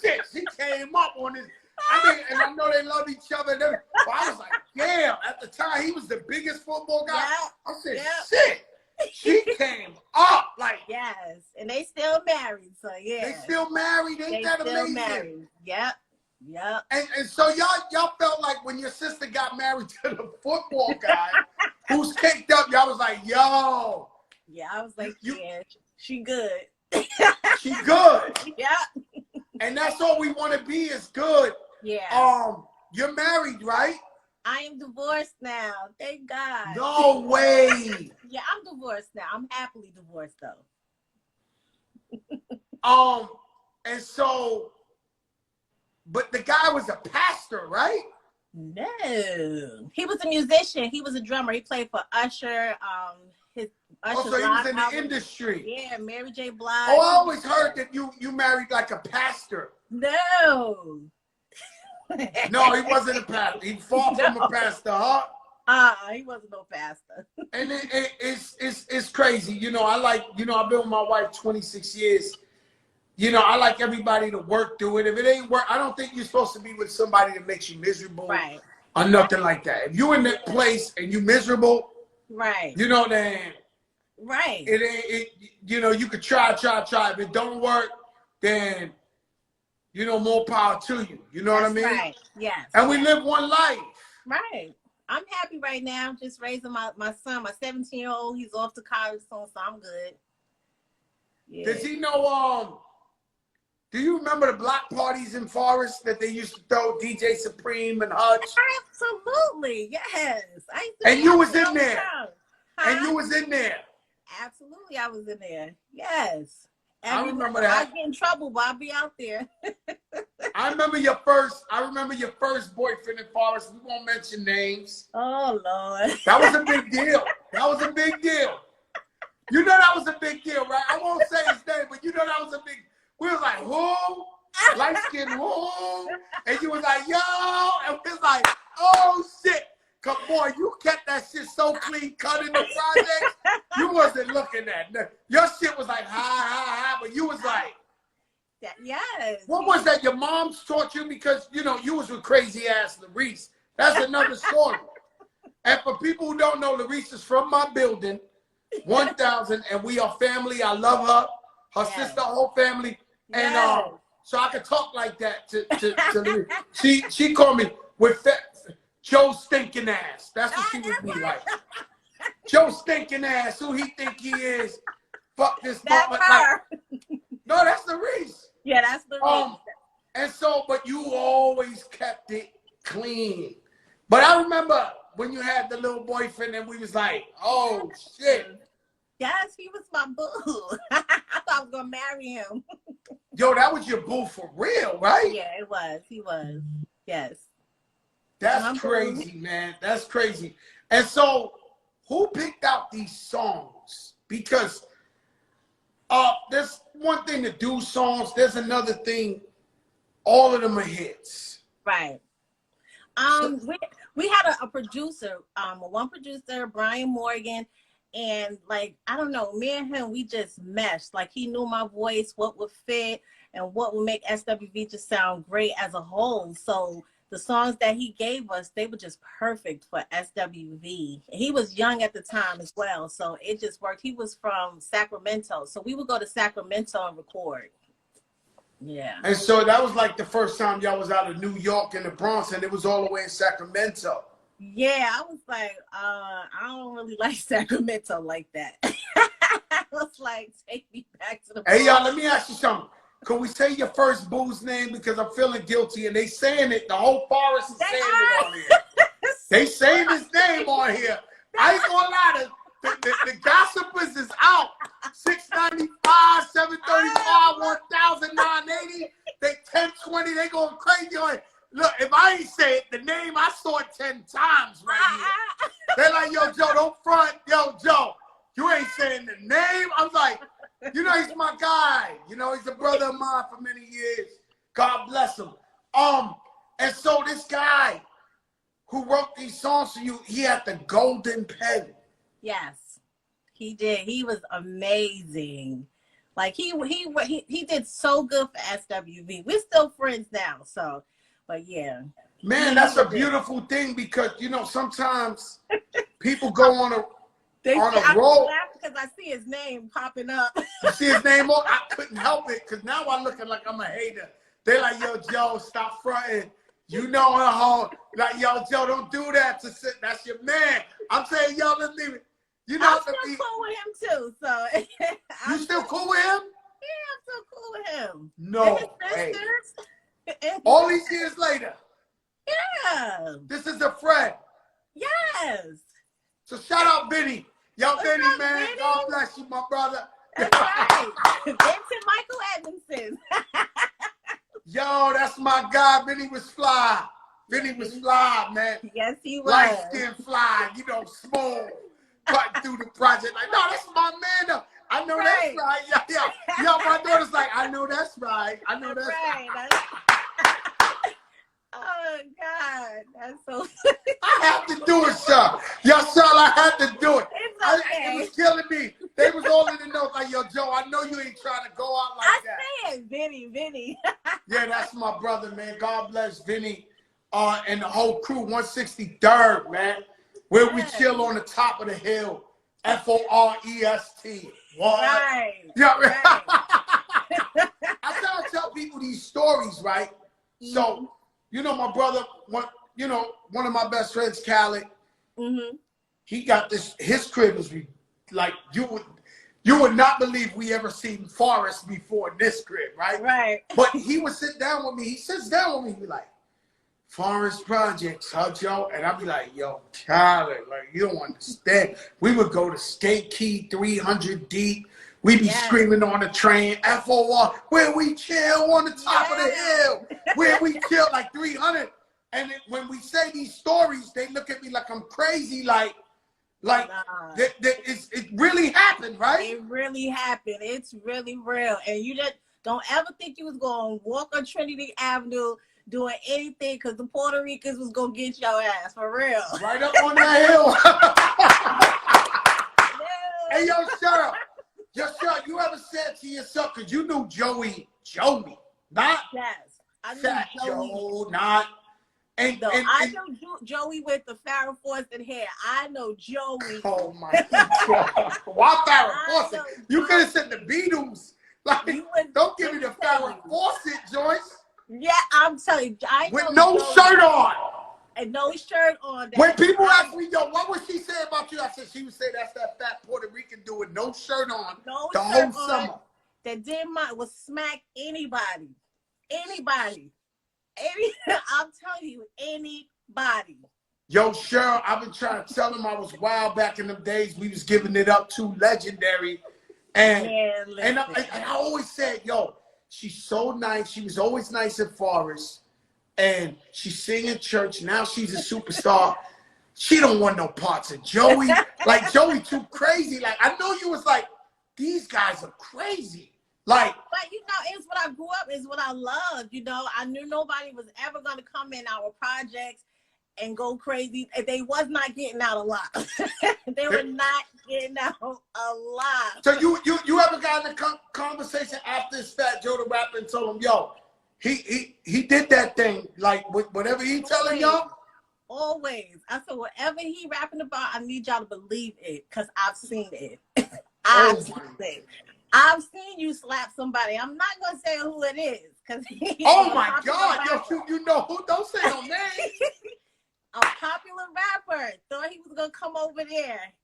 shit, she came up on this. I mean, and I know they love each other. But I was like, damn, at the time, he was the biggest football guy. Yep. I said, shit, she came up. Like, yes, and they still married, so yeah. They still married, ain't that amazing? Married. Yep. Yep. And so y'all felt like when your sister got married to the football guy who's kicked up, y'all was like, yo. Yeah, I was like, yeah, she good. She good. Yeah. And that's all we want to be is good. Yeah. You're married, right? I am divorced now. Thank God. No way. Yeah, I'm divorced now. I'm happily divorced though. And so, but the guy was a pastor, right? No. He was a musician. He was a drummer. He played for Usher. So he was in the industry. Yeah, Mary J. Blige. Oh, I always heard that you married like a pastor. No. No, he wasn't a pastor. He fought from a pastor, huh? He wasn't no pastor. And it's crazy. You know, I've been with my wife 26 years. You know, I like everybody to work through it. If it ain't work, I don't think you're supposed to be with somebody that makes you miserable or nothing like that. If you're in that place and you miserable, you know, then it ain't, you know, you could try. If it don't work, then, you know, more power to you. You know what I mean? Right. Yes. And we live one life. Right. I'm happy right now. Just raising my son, my 17-year-old. He's off to college soon, so I'm good. Yeah. Does he know, do you remember the block parties in Forest that they used to throw DJ Supreme and Hutch? Absolutely. Yes. And you was in there. And you was in there. Absolutely, I was in there. Yes. I remember that. I get in trouble, but I'll be out there. I remember your first boyfriend in Forest. We won't mention names. Oh, Lord. That was a big deal. That was a big deal. You know that was a big deal, right? I won't say his name, but you know that was a big. We was like, who? Light skin who? And you was like, yo. And we was like, oh, shit. Cause boy, you kept that shit so clean cut in the projects. You wasn't looking at that. Your shit was like ha ha ha, but you was like, yes. What was that? Your mom's taught you because you know you was with crazy ass Larice. That's another story. And for people who don't know, Larice is from my building, 1000, and we are family. I love her, her sister, whole family, and so I could talk like that to Larice. She called me with Joe stinking ass. That's what she would be like. Joe stinking ass. Who he think he is? Fuck this That's mama. her. Like, no, that's the Reese. Yeah, that's the Reese. And so, but you always kept it clean. But I remember when you had the little boyfriend and we was like, oh shit. Yes, he was my boo. I thought I was gonna marry him. Yo, that was your boo for real, right? Yeah, it was. He was. Yes. That's crazy, man. That's crazy. And so, who picked out these songs? Because there's one thing to do songs. There's another thing. All of them are hits. Right. We had a producer, one producer, Brian Morgan, and like, I don't know, me and him, we just meshed. Like, he knew my voice, what would fit, and what would make SWV just sound great as a whole. So the songs that he gave us, they were just perfect for SWV. He was young at the time as well, so it just worked. He was from Sacramento, so we would go to Sacramento and record. Yeah. And so that was like the first time y'all was out of New York and the Bronx, and it was all the way in Sacramento. Yeah, I was like, I don't really like Sacramento like that. I was like, take me back to the Bronx. Hey, y'all, let me ask you something. Can we say your first boo's name? Because I'm feeling guilty, and they saying it. The whole forest is saying it on here. They saying his name on here. I ain't gonna lie, the gossipers is out. 695, 735, 1,980. They 1020. They going crazy on it. Look, if I ain't say it, the name I saw it 10 times right here. They're like, yo, Joe, don't front. Yo, Joe, you ain't saying the name. I was like, you know, he's my guy. You know, he's a brother of mine for many years. God bless him. And so this guy who wrote these songs for you, he had the golden pen. Yes, he did. He was amazing. Like he did so good for SWV. We're still friends now, so, but yeah. Man, that's a beautiful thing because, you know, sometimes people go on a roll. Because I see his name popping up. You see his name on? I couldn't help it because now I'm looking like I'm a hater. They're like, yo, Joe, stop fronting. You know her home. Like, yo, Joe, don't do that. That's your man. I'm saying, yo, let's leave it. You know, I'm still cool with him too. So you still cool with him? Yeah, I'm still cool with him. No. Hey. All these years later. Yeah. This is a friend. Yes. So shout out Vinny. Yo, Vinny, man. Vinny? God bless you, my brother. That's right. Vincent Michael Edmondson. Yo, that's my guy. Vinny was fly. Vinny was fly, man. Yes, he was. Light skin fly, you know, smooth. Cutting through the project. Like, no, that's my man, though. I know that's right. Yeah. Yo, my daughter's like, I know that's right. I know that's right. Oh, God. That's so I have to do it, sir. Yo, sir, I had to do it. It's okay. It was killing me. They was all in the notes like, yo, Joe, I know you ain't trying to go out like that. I said Vinny. Yeah, that's my brother, man. God bless Vinny and the whole crew, 163rd, man. Where we chill on the top of the hill. FOREST. What? Right. Yeah. Right. I gotta tell people these stories, right? So, you know, my brother, one of my best friends, Khaled, he got this, his crib is like, you would not believe we ever seen forest before in this crib, right? Right. But he would sit down with me. He sits down with me, he be like, Forest Projects, huh, Joe? And I'd be like, yo, Khaled, like, you don't understand. We would go to Skate Key 300 deep. We'd be screaming on the train, FOR, where we chill on the top of the hill, where we chill like 300. And when we say these stories, they look at me like I'm crazy, like it really happened, right? It really happened. It's really real. And you just don't ever think you was going to walk on Trinity Avenue, doing anything because the Puerto Ricans was gonna get your ass for real. Right up on that hill. Hey, yo, Cheryl. Yo, Cheryl, you ever said to yourself, because you knew Joey, not Yes, I knew Fat Joey. Joe, not. And, No, and, I and, know Joey with the Farrah Fawcett hair. I know Joey. oh my God. Why Farrah Fawcett? You could have said the Beatles. Like, don't give me the Farrah Fawcett, Joyce. Yeah, I'm telling you, I with know no Joey, shirt on. And no shirt on. When people ask me, yo, what would she say about you? I said she would say that's that fat Puerto Rican dude with no shirt on the whole summer. That didn't mind was smack anybody. Anybody. I'm telling you, anybody. Yo, Cheryl, I've been trying to tell him I was wild back in them days. We was giving it up to legendary. And I always said, yo, she's so nice. She was always nice at Forest. And she sing in church. Now she's a superstar. She don't want no parts of Joey. Like, Joey too crazy. Like, I know you was like, these guys are crazy. Like, but you know, it's what I grew up, it's what I loved. You know, I knew nobody was ever going to come in our projects and go crazy. They was not getting out a lot. They were not getting out a lot. So you ever got in a conversation after this Fat Joe the rapper and told him, yo, he did that thing, like whatever he telling y'all? Always. I said, whatever he rapping about, I need y'all to believe it, because I've seen it. I've seen it. I've seen you slap somebody. I'm not gonna say who it is, because oh my God, yo, you know who? Don't say no name. A popular rapper thought he was gonna come over there,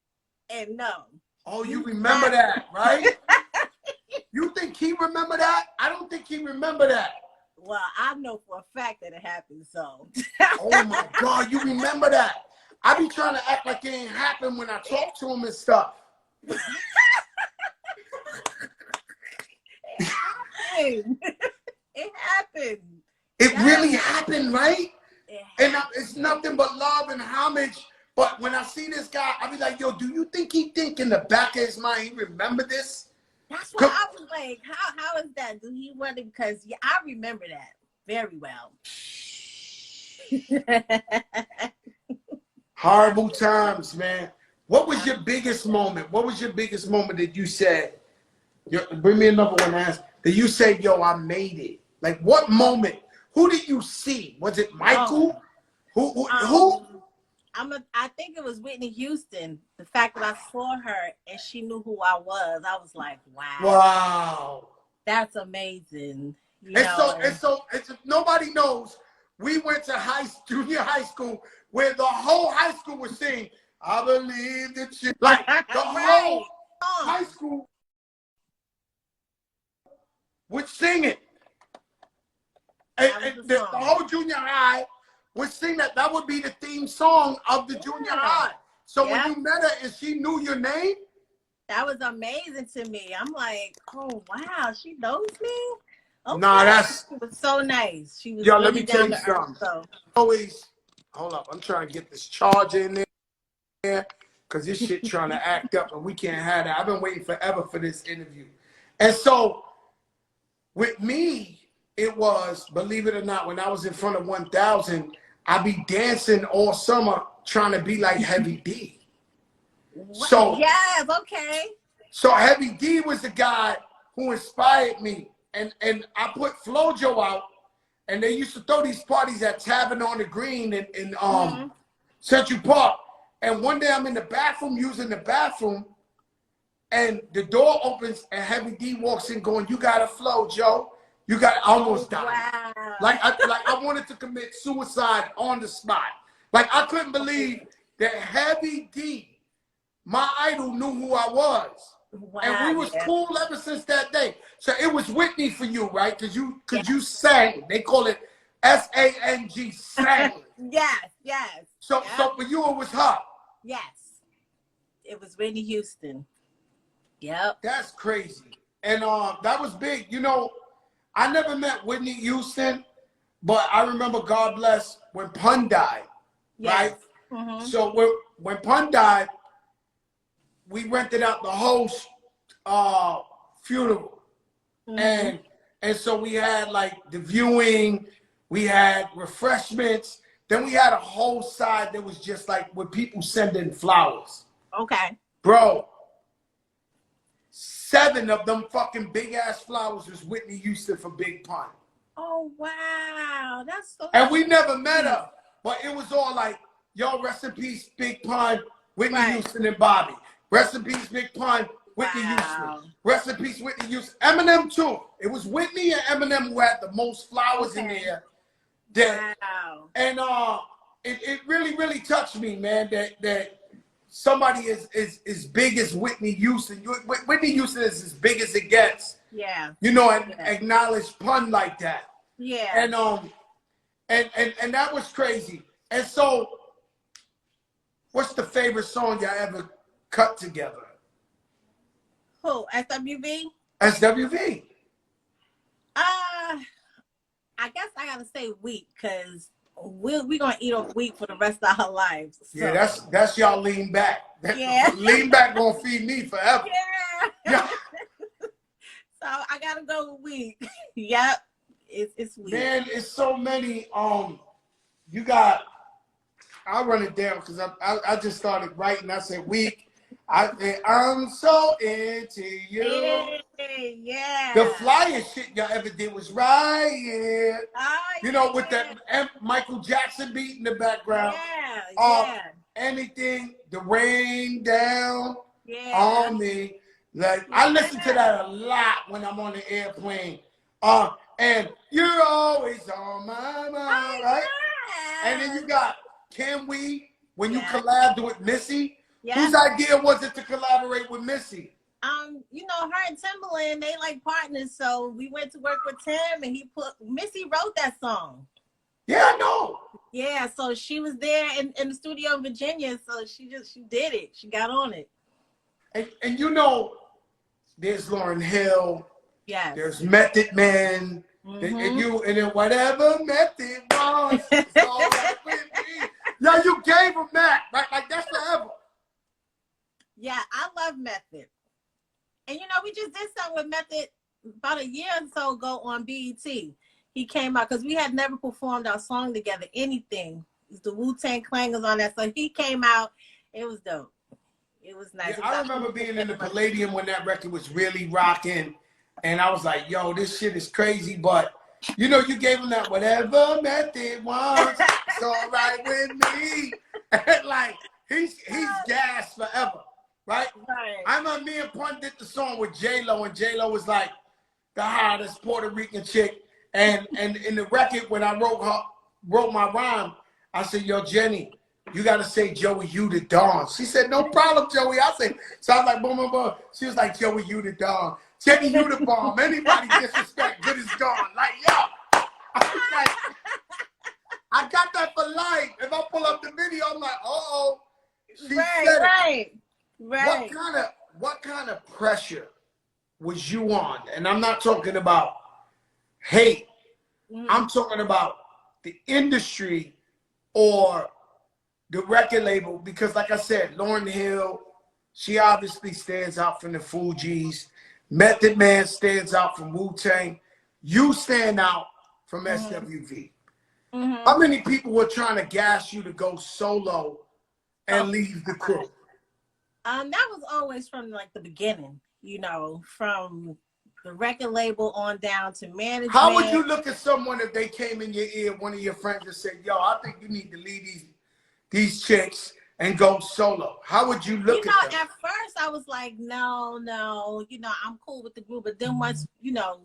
and no. Oh, you remember that, right? You think he remember that? I don't think he remember that. Well, I know for a fact that it happened, so. Oh my God, you remember that? I be trying to act like it ain't happened when I talk to him and stuff. It happened. It really happened, right? And it's nothing but love and homage. But when I see this guy, I be like, yo, do you think he think in the back of his mind he remember this? That's what I was like. How is that? Do he want it? Because I remember that very well. Horrible times, man. What was your biggest moment? What was your biggest moment that you said? Bring me another one, ask. That you said, yo, I made it. Like, what moment? Who did you see? Was it Michael? Who? I think it was Whitney Houston. The fact that I saw her and she knew who I was like, wow. Wow. That's amazing. So nobody knows. We went to junior high school where the whole high school was saying, I believe that you, like the whole high school would sing it. And the whole junior high would sing that. That would be the theme song of the junior high. So when you met her and she knew your name? That was amazing to me. I'm like, oh, wow, she knows me? Okay. Nah, she was so nice. She was yo, really let me tell you something. Always, hold up. I'm trying to get this charger in there because this shit trying to act up and we can't have that. I've been waiting forever for this interview. And so with me, it was, believe it or not, when I was in front of 1,000, I be dancing all summer trying to be like Heavy D. So yes, okay. So Heavy D was the guy who inspired me. And I put Flojo out, and they used to throw these parties at Tavern on the Green in Central Park. And one day I'm in the bathroom, using the bathroom, and the door opens, and Heavy D walks in going, you got to flow, Joe. You got to almost die. Wow. Like I wanted to commit suicide on the spot. Like I couldn't believe that Heavy D, my idol, knew who I was. Wow, and we was cool ever since that day. So it was Whitney for you, right? Because you sang. They call it S-A-N-G, sang. Yes. So for you it was her. Yes. It was Whitney Houston. Yep. That's crazy. And that was big. You know, I never met Whitney Houston, but I remember, God bless, when Pun died. Yes. Right? So when Pun died, we rented out the whole funeral. And so we had like the viewing, We had refreshments. Then we had a whole side that was just like with people sending flowers. Okay. Bro, 7 of them fucking big ass flowers was Whitney Houston for Big Pun. Oh wow, that's so. And we never met her, but it was all like, yo, rest in peace, Big Pun, Whitney Houston and Bobby. Rest in peace, Big Pun, Whitney Houston. Rest in peace, Whitney Houston. Eminem too. It was Whitney and Eminem who had the most flowers in there. Wow. And it really, really touched me, man, that somebody as big as Whitney Houston. Whitney Houston is as big as it gets. Yeah. You know, and acknowledge Pun like that. Yeah. And that was crazy. And so, what's the favorite song y'all ever cut together? Who? SWV? SWV. I guess I gotta say wheat, because we're gonna eat off wheat for the rest of our lives. So. Yeah, that's y'all lean back. Yeah. Lean back gonna feed me forever. Yeah. So I gotta go with wheat. Yep. It's wheat. Man, it's so many. You got. I'll run it down because I just started writing. I said week. I'm so into you. Yeah. The flyest shit y'all ever did was Riot. Oh, you know, with that Michael Jackson beat in the background. Yeah. Anything, the rain down on me. Like I listen to that a lot when I'm on the airplane. And you're always on my mind, right? And then you got Can We, when you collabed with Missy. Whose idea was it to collaborate with Missy? You know, her and Timbaland, they like partners, so we went to work with Tim, and Missy wrote that song. Yeah, I know. Yeah, so she was there in the studio in Virginia, so she did it. She got on it. And you know, there's Lauryn Hill. Yes. There's Method Man. And then whatever Method was, it's all right with me. Yo, you gave him that. Like that's forever. Yeah, I love Method. And you know, we just did something with Method about a year or so ago on BET. He came out because we had never performed our song together, anything. The Wu-Tang Clan was on that. So he came out. It was dope. It was nice. Yeah, I remember being in the Palladium when that record was really rocking. And I was like, yo, this shit is crazy. But, you know, you gave him that whatever Method wants, it's all right with me. Like, he's gassed forever. Right? I remember me and Pun did the song with J-Lo, and J-Lo was like the hottest Puerto Rican chick. And in the record, when I wrote my rhyme, I said, yo, Jenny, you got to say Joey, you the Dawn. She said, no problem, Joey. I said, so I was like, boom, boom, boom. She was like, Joey, you the Dawn. Jenny, you the bomb. Anybody disrespect, good is gone. Like, yo. I was like, I got that for life. If I pull up the video, I'm like, uh-oh. She said it. Right. What kind of pressure was you on? And I'm not talking about hate. I'm talking about the industry or the record label. Because like I said, Lauryn Hill, she obviously stands out from the Fugees. Method Man stands out from Wu-Tang. You stand out from SWV. How many people were trying to gas you to go solo and leave the crew? That was always from like the beginning, you know, from the record label on down to management. How would you look at someone if they came in your ear, one of your friends, and said, yo, I think you need to leave these chicks and go solo? How would you look at them? At first I was like, no, you know, I'm cool with the group. But then once, you know,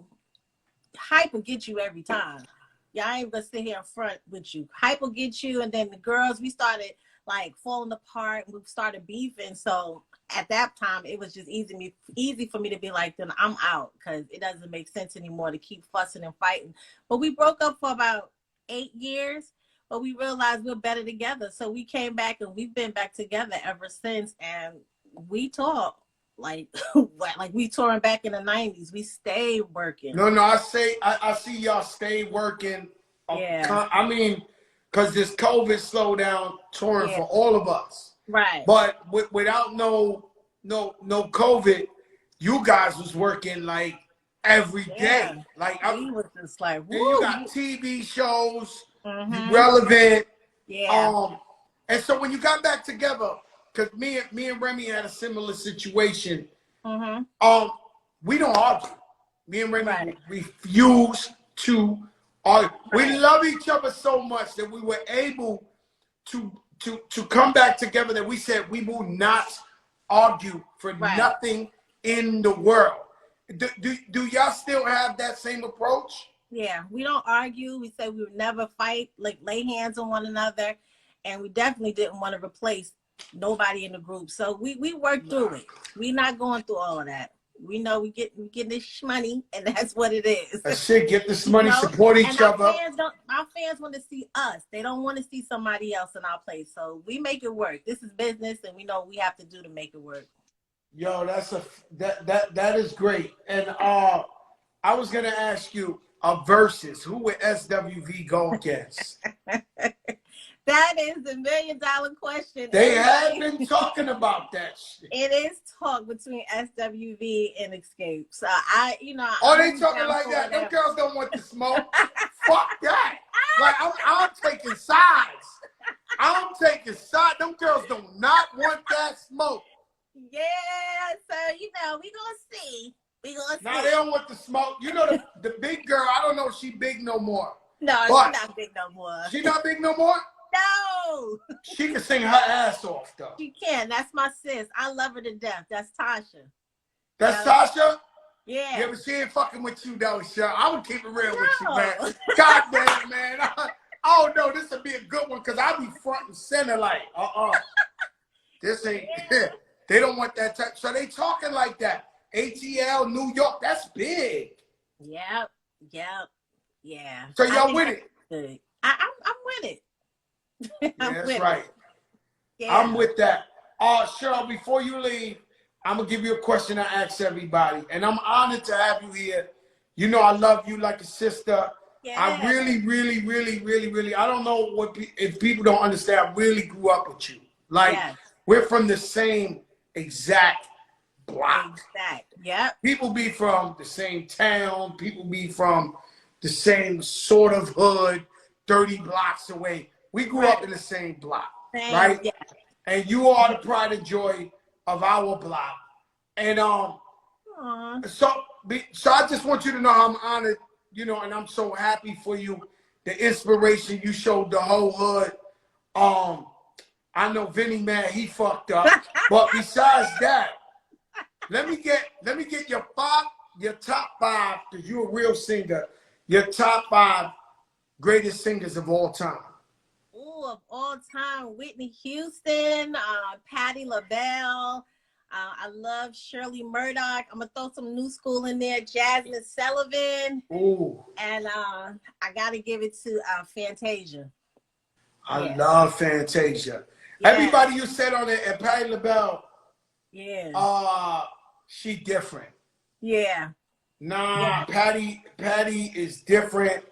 hype will get you every time. Yeah, I ain't gonna sit here in front with you. Hype will get you, and then the girls, we started like falling apart, and we started beefing. So at that time, it was just easy for me to be like, then I'm out, because it doesn't make sense anymore to keep fussing and fighting. But we broke up for about 8 years, but we realized we're better together. So we came back, and we've been back together ever since. And we talk like we touring back in the 90s. We stayed working. No, I see y'all stay working. Yeah. I mean, because this COVID slowed down touring for all of us. Right. But without no COVID, you guys was working like every Yeah. day. Like, We was just like, then you woo. got TV shows, Mhm. relevant. Yeah. And so when you got back together, because me and Remy had a similar situation. Mhm. We don't argue. Me and Remy Right. refuse to argue. We Right. love each other so much that we were able to come back together, that we said we will not argue for Right. nothing in the world. Do y'all still have that same approach? Yeah, we don't argue. We say we would never fight, like lay hands on one another, and we definitely didn't want to replace nobody in the group. So we worked through it. We're not going through all of that. We know we get this money, and that's what it is. That shit, get this money, You know? support And each other. our fans want to see us. They don't want to see somebody else in our place. So we make it work. This is business, and we know what we have to do to make it work. Yo, that is great. And I was gonna ask you a versus. Who would SWV go against? That is the $1 million question. They have been talking about that shit. It is talk between SWV and Escape. So Oh, they talking like that. Them girls don't want the smoke. Fuck that. Like I'm taking sides. I'm taking sides. Them girls do not want that smoke. Yeah, so we gonna see. Now they don't want the smoke. You know the big girl. I don't know if she big no more. No, But she's not big no more. She not big no more. No, She can sing her ass off though. she can. That's my sis. I love her to death. That's Tasha. That's Tasha. Yeah. Yeah, but she ain't fucking with you though, Sean. I would keep it real with you, man. God damn, man. Oh no, this would be a good one because I'll be front and center like, this ain't. Yeah. They don't want that type. So they talking like that. ATL, New York, that's big. Yep. Yeah. So y'all with it? Good. I'm with it. Yeah, that's right. Yeah. I'm with that. Cheryl, before you leave, I'm gonna give you a question I ask everybody, and I'm honored to have you here. You know I love you like a sister. Yeah. I really. I don't know if people don't understand. I really grew up with you. Like we're from the same exact block. Exact. Yep. People be from the same town. People be from the same sort of hood, 30 blocks away. We grew up in the same block, right? Yeah. And you are the pride and joy of our block. And so I just want you to know how I'm honored, and I'm so happy for you. The inspiration you showed the whole hood. I know Vinny, man, he fucked up. But besides that, let me get your top five, because you're a real singer. Your top five greatest singers of all time. Of all time, Whitney Houston, Patti LaBelle. I love Shirley Murdoch. I'm gonna throw some new school in there. Jasmine Sullivan. Ooh. And I gotta give it to Fantasia. I love Fantasia. Yeah. Everybody you said on it, and Patti LaBelle. Yeah. She different. Yeah. Nah, yeah. Patti is different.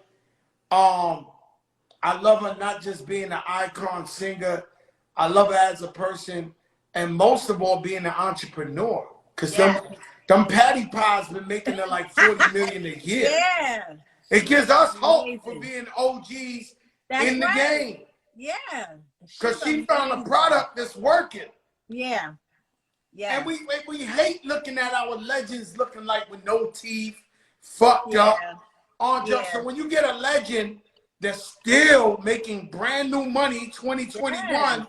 I love her not just being an icon singer. I love her as a person, and most of all, being an entrepreneur. Because them Patti Pies been making her like $40 million a year. Yeah. It gives us hope for being OGs in the game. Yeah. Because she found a product that's working. Yeah. Yeah. And we hate looking at our legends looking like with no teeth, fucked up. So when you get a legend that's still making brand new money, 2021,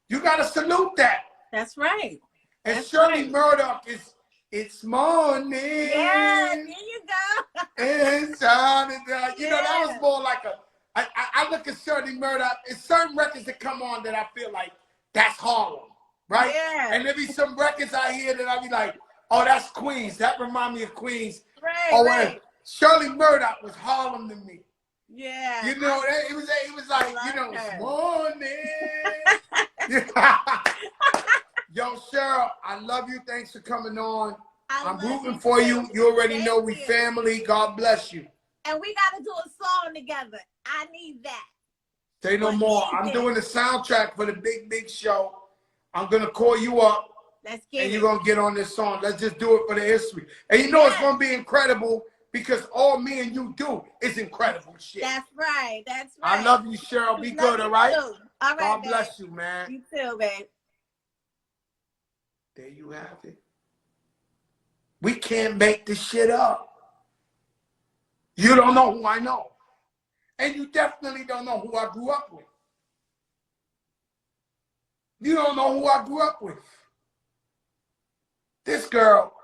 you gotta salute that. That's right. And Shirley Murdoch is it's morning. Yeah, there you go. It's on it. You know, that was more like I look at Shirley Murdoch. It's certain records that come on that I feel like that's Harlem, right? Yeah. And there be some records I hear that I be like, oh, that's Queens. That remind me of Queens. Right. Oh, right. Shirley Murdoch was Harlem to me. Yeah. You know, it was like, it's morning. Yo, Cheryl, I love you. Thanks for coming on. I'm rooting for you. You already know we family. God bless you. And we got to do a song together. I need that. Say no more. I'm doing the soundtrack for the big show. I'm going to call you up. Let's get and it. you're going to get on this song. Let's just do it for the history. And you know it's going to be incredible because all me and you do is incredible shit. That's right. That's right. I love you, Cheryl. Be good, all right? All right, God babe. bless you, man. You too, babe. There you have it. We can't make this shit up. You don't know who I know. And you definitely don't know who I grew up with. You don't know who I grew up with. This girl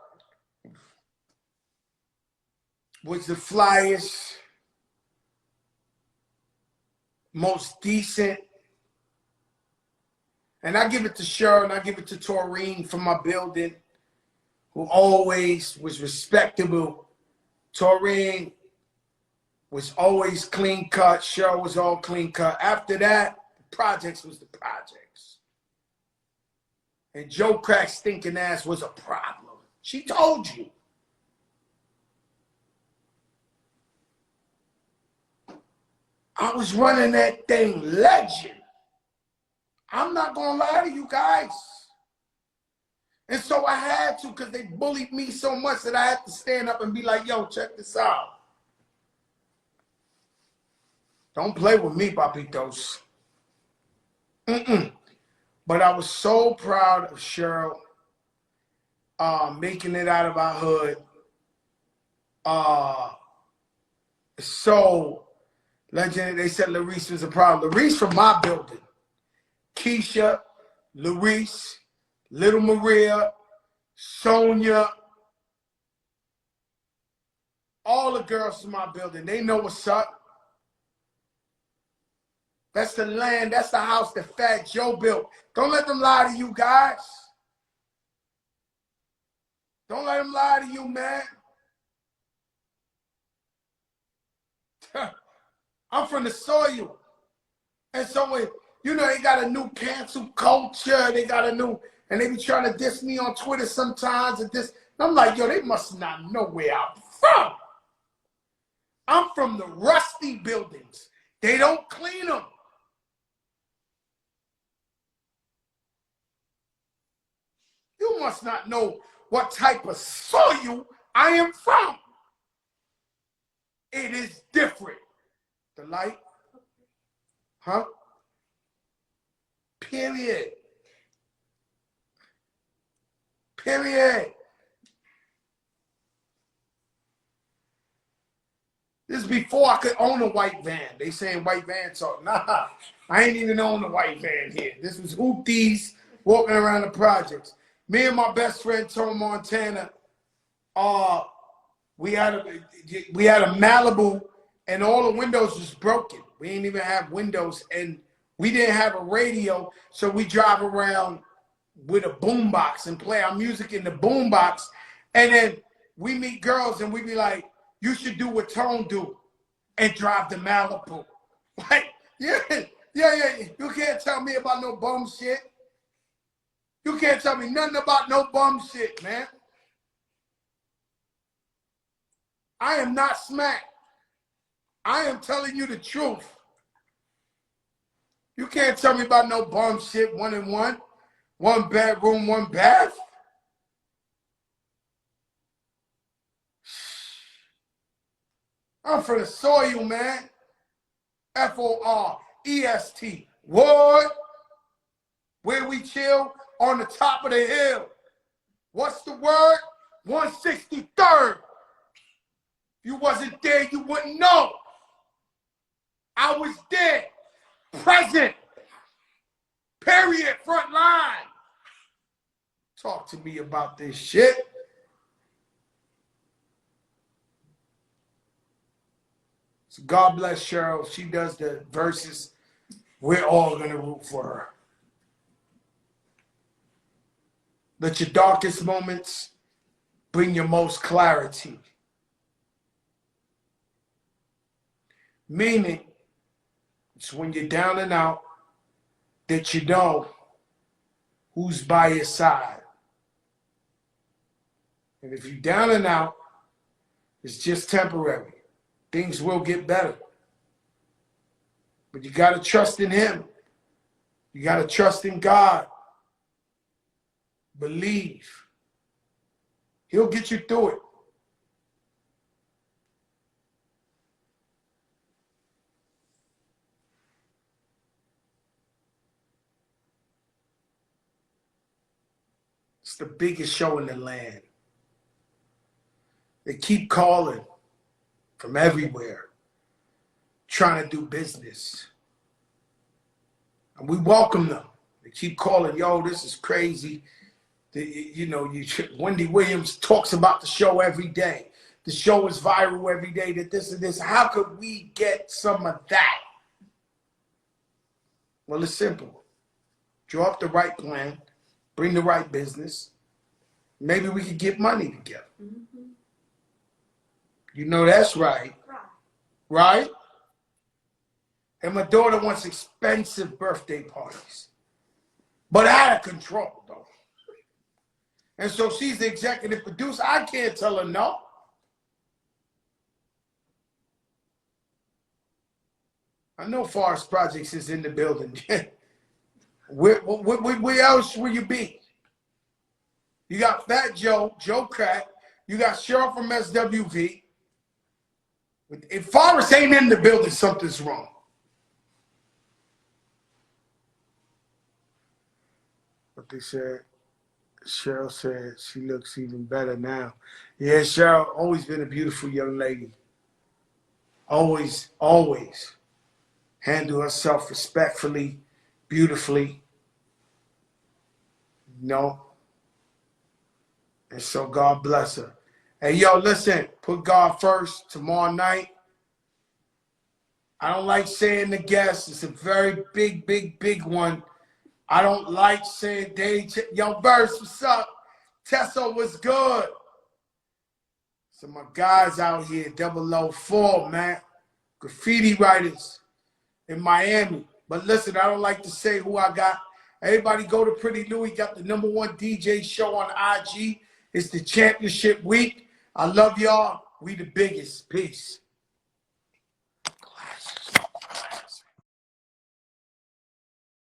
was the flyest, most decent. And I give it to Cheryl and I give it to Taurine from my building, who always was respectable. Taurine was always clean cut. Cheryl was all clean cut. After that, the projects was the projects. And Joe Crack's stinking ass was a problem. She told you. I was running that thing legend. I'm not going to lie to you guys. And so I had to, because they bullied me so much that I had to stand up and be like, yo, check this out. Don't play with me, papitos. But I was so proud of Cheryl making it out of our hood. So legendary. They said Larice was a problem. Larice from my building. Keisha, Larice, Little Maria, Sonia, all the girls from my building, they know what's up. That's the land, that's the house that Fat Joe built. Don't let them lie to you guys. Don't let them lie to you, man. I'm from the soil. And so when, you know, they got a new cancel culture, they got a new, and they be trying to diss me on Twitter sometimes and this. I'm like, yo, they must not know where I'm from. I'm from the rusty buildings. They don't clean them. You must not know what type of soil I am from. It is different. The light? Huh? Period. Period. This is before I could own a white van. They saying white van talk. Nah, I ain't even own a white van here. This was hoopties walking around the projects. Me and my best friend, Tom Montana, we had a Malibu and all the windows was broken. We didn't even have windows and we didn't have a radio, so we drive around with a boombox and play our music in the boombox. And then we meet girls and we be like, you should do what Tone do and drive the Malibu. Like, yeah. You can't tell me about no bum shit. You can't tell me nothing about no bum shit, man. I am not smacked. I am telling you the truth. You can't tell me about no bum shit, 1 and 1. 1 bedroom, 1 bath. I'm from the soil, man. Forest. Ward. Where we chill on the top of the hill. What's the word? 163rd. If you wasn't there, you wouldn't know. I was there. Present. Period. Front line. Talk to me about this shit. So God bless Cheryl. She does the verses. We're all going to root for her. Let your darkest moments bring your most clarity. Meaning, it's when you're down and out that you know who's by your side. And if you're down and out, it's just temporary. Things will get better. But you got to trust in him. You got to trust in God. Believe. He'll get you through it. It's the biggest show in the land. They keep calling from everywhere, trying to do business. And we welcome them. They keep calling, yo, this is crazy. Wendy Williams talks about the show every day. The show is viral every day, that this and this. How could we get some of that? Well, it's simple. Draw up the right plan. Bring the right business. Maybe we could get money together. Mm-hmm. You know that's right. Right? And my daughter wants expensive birthday parties. But out of control, though. And so she's the executive producer. I can't tell her no. I know Forest Projects is in the building. Where else will you be? You got Fat Joe, Joe Crack. You got Cheryl from SWV. If Forest ain't in the building, something's wrong. What they said, Cheryl said she looks even better now. Yeah, Cheryl, always been a beautiful young lady. Always, always handle herself respectfully, beautifully. You know? And so God bless her. Hey, yo, listen, put God first tomorrow night. I don't like saying the guest. It's a very big, big, big one. I don't like saying yo, Verse, what's up? Tessa, what's good? So my guys out here, 004, man. Graffiti writers in Miami. But listen, I don't like to say who I got. Everybody go to Pretty Louie. Got the #1 DJ show on IG. It's the championship week. I love y'all. We the biggest. Peace.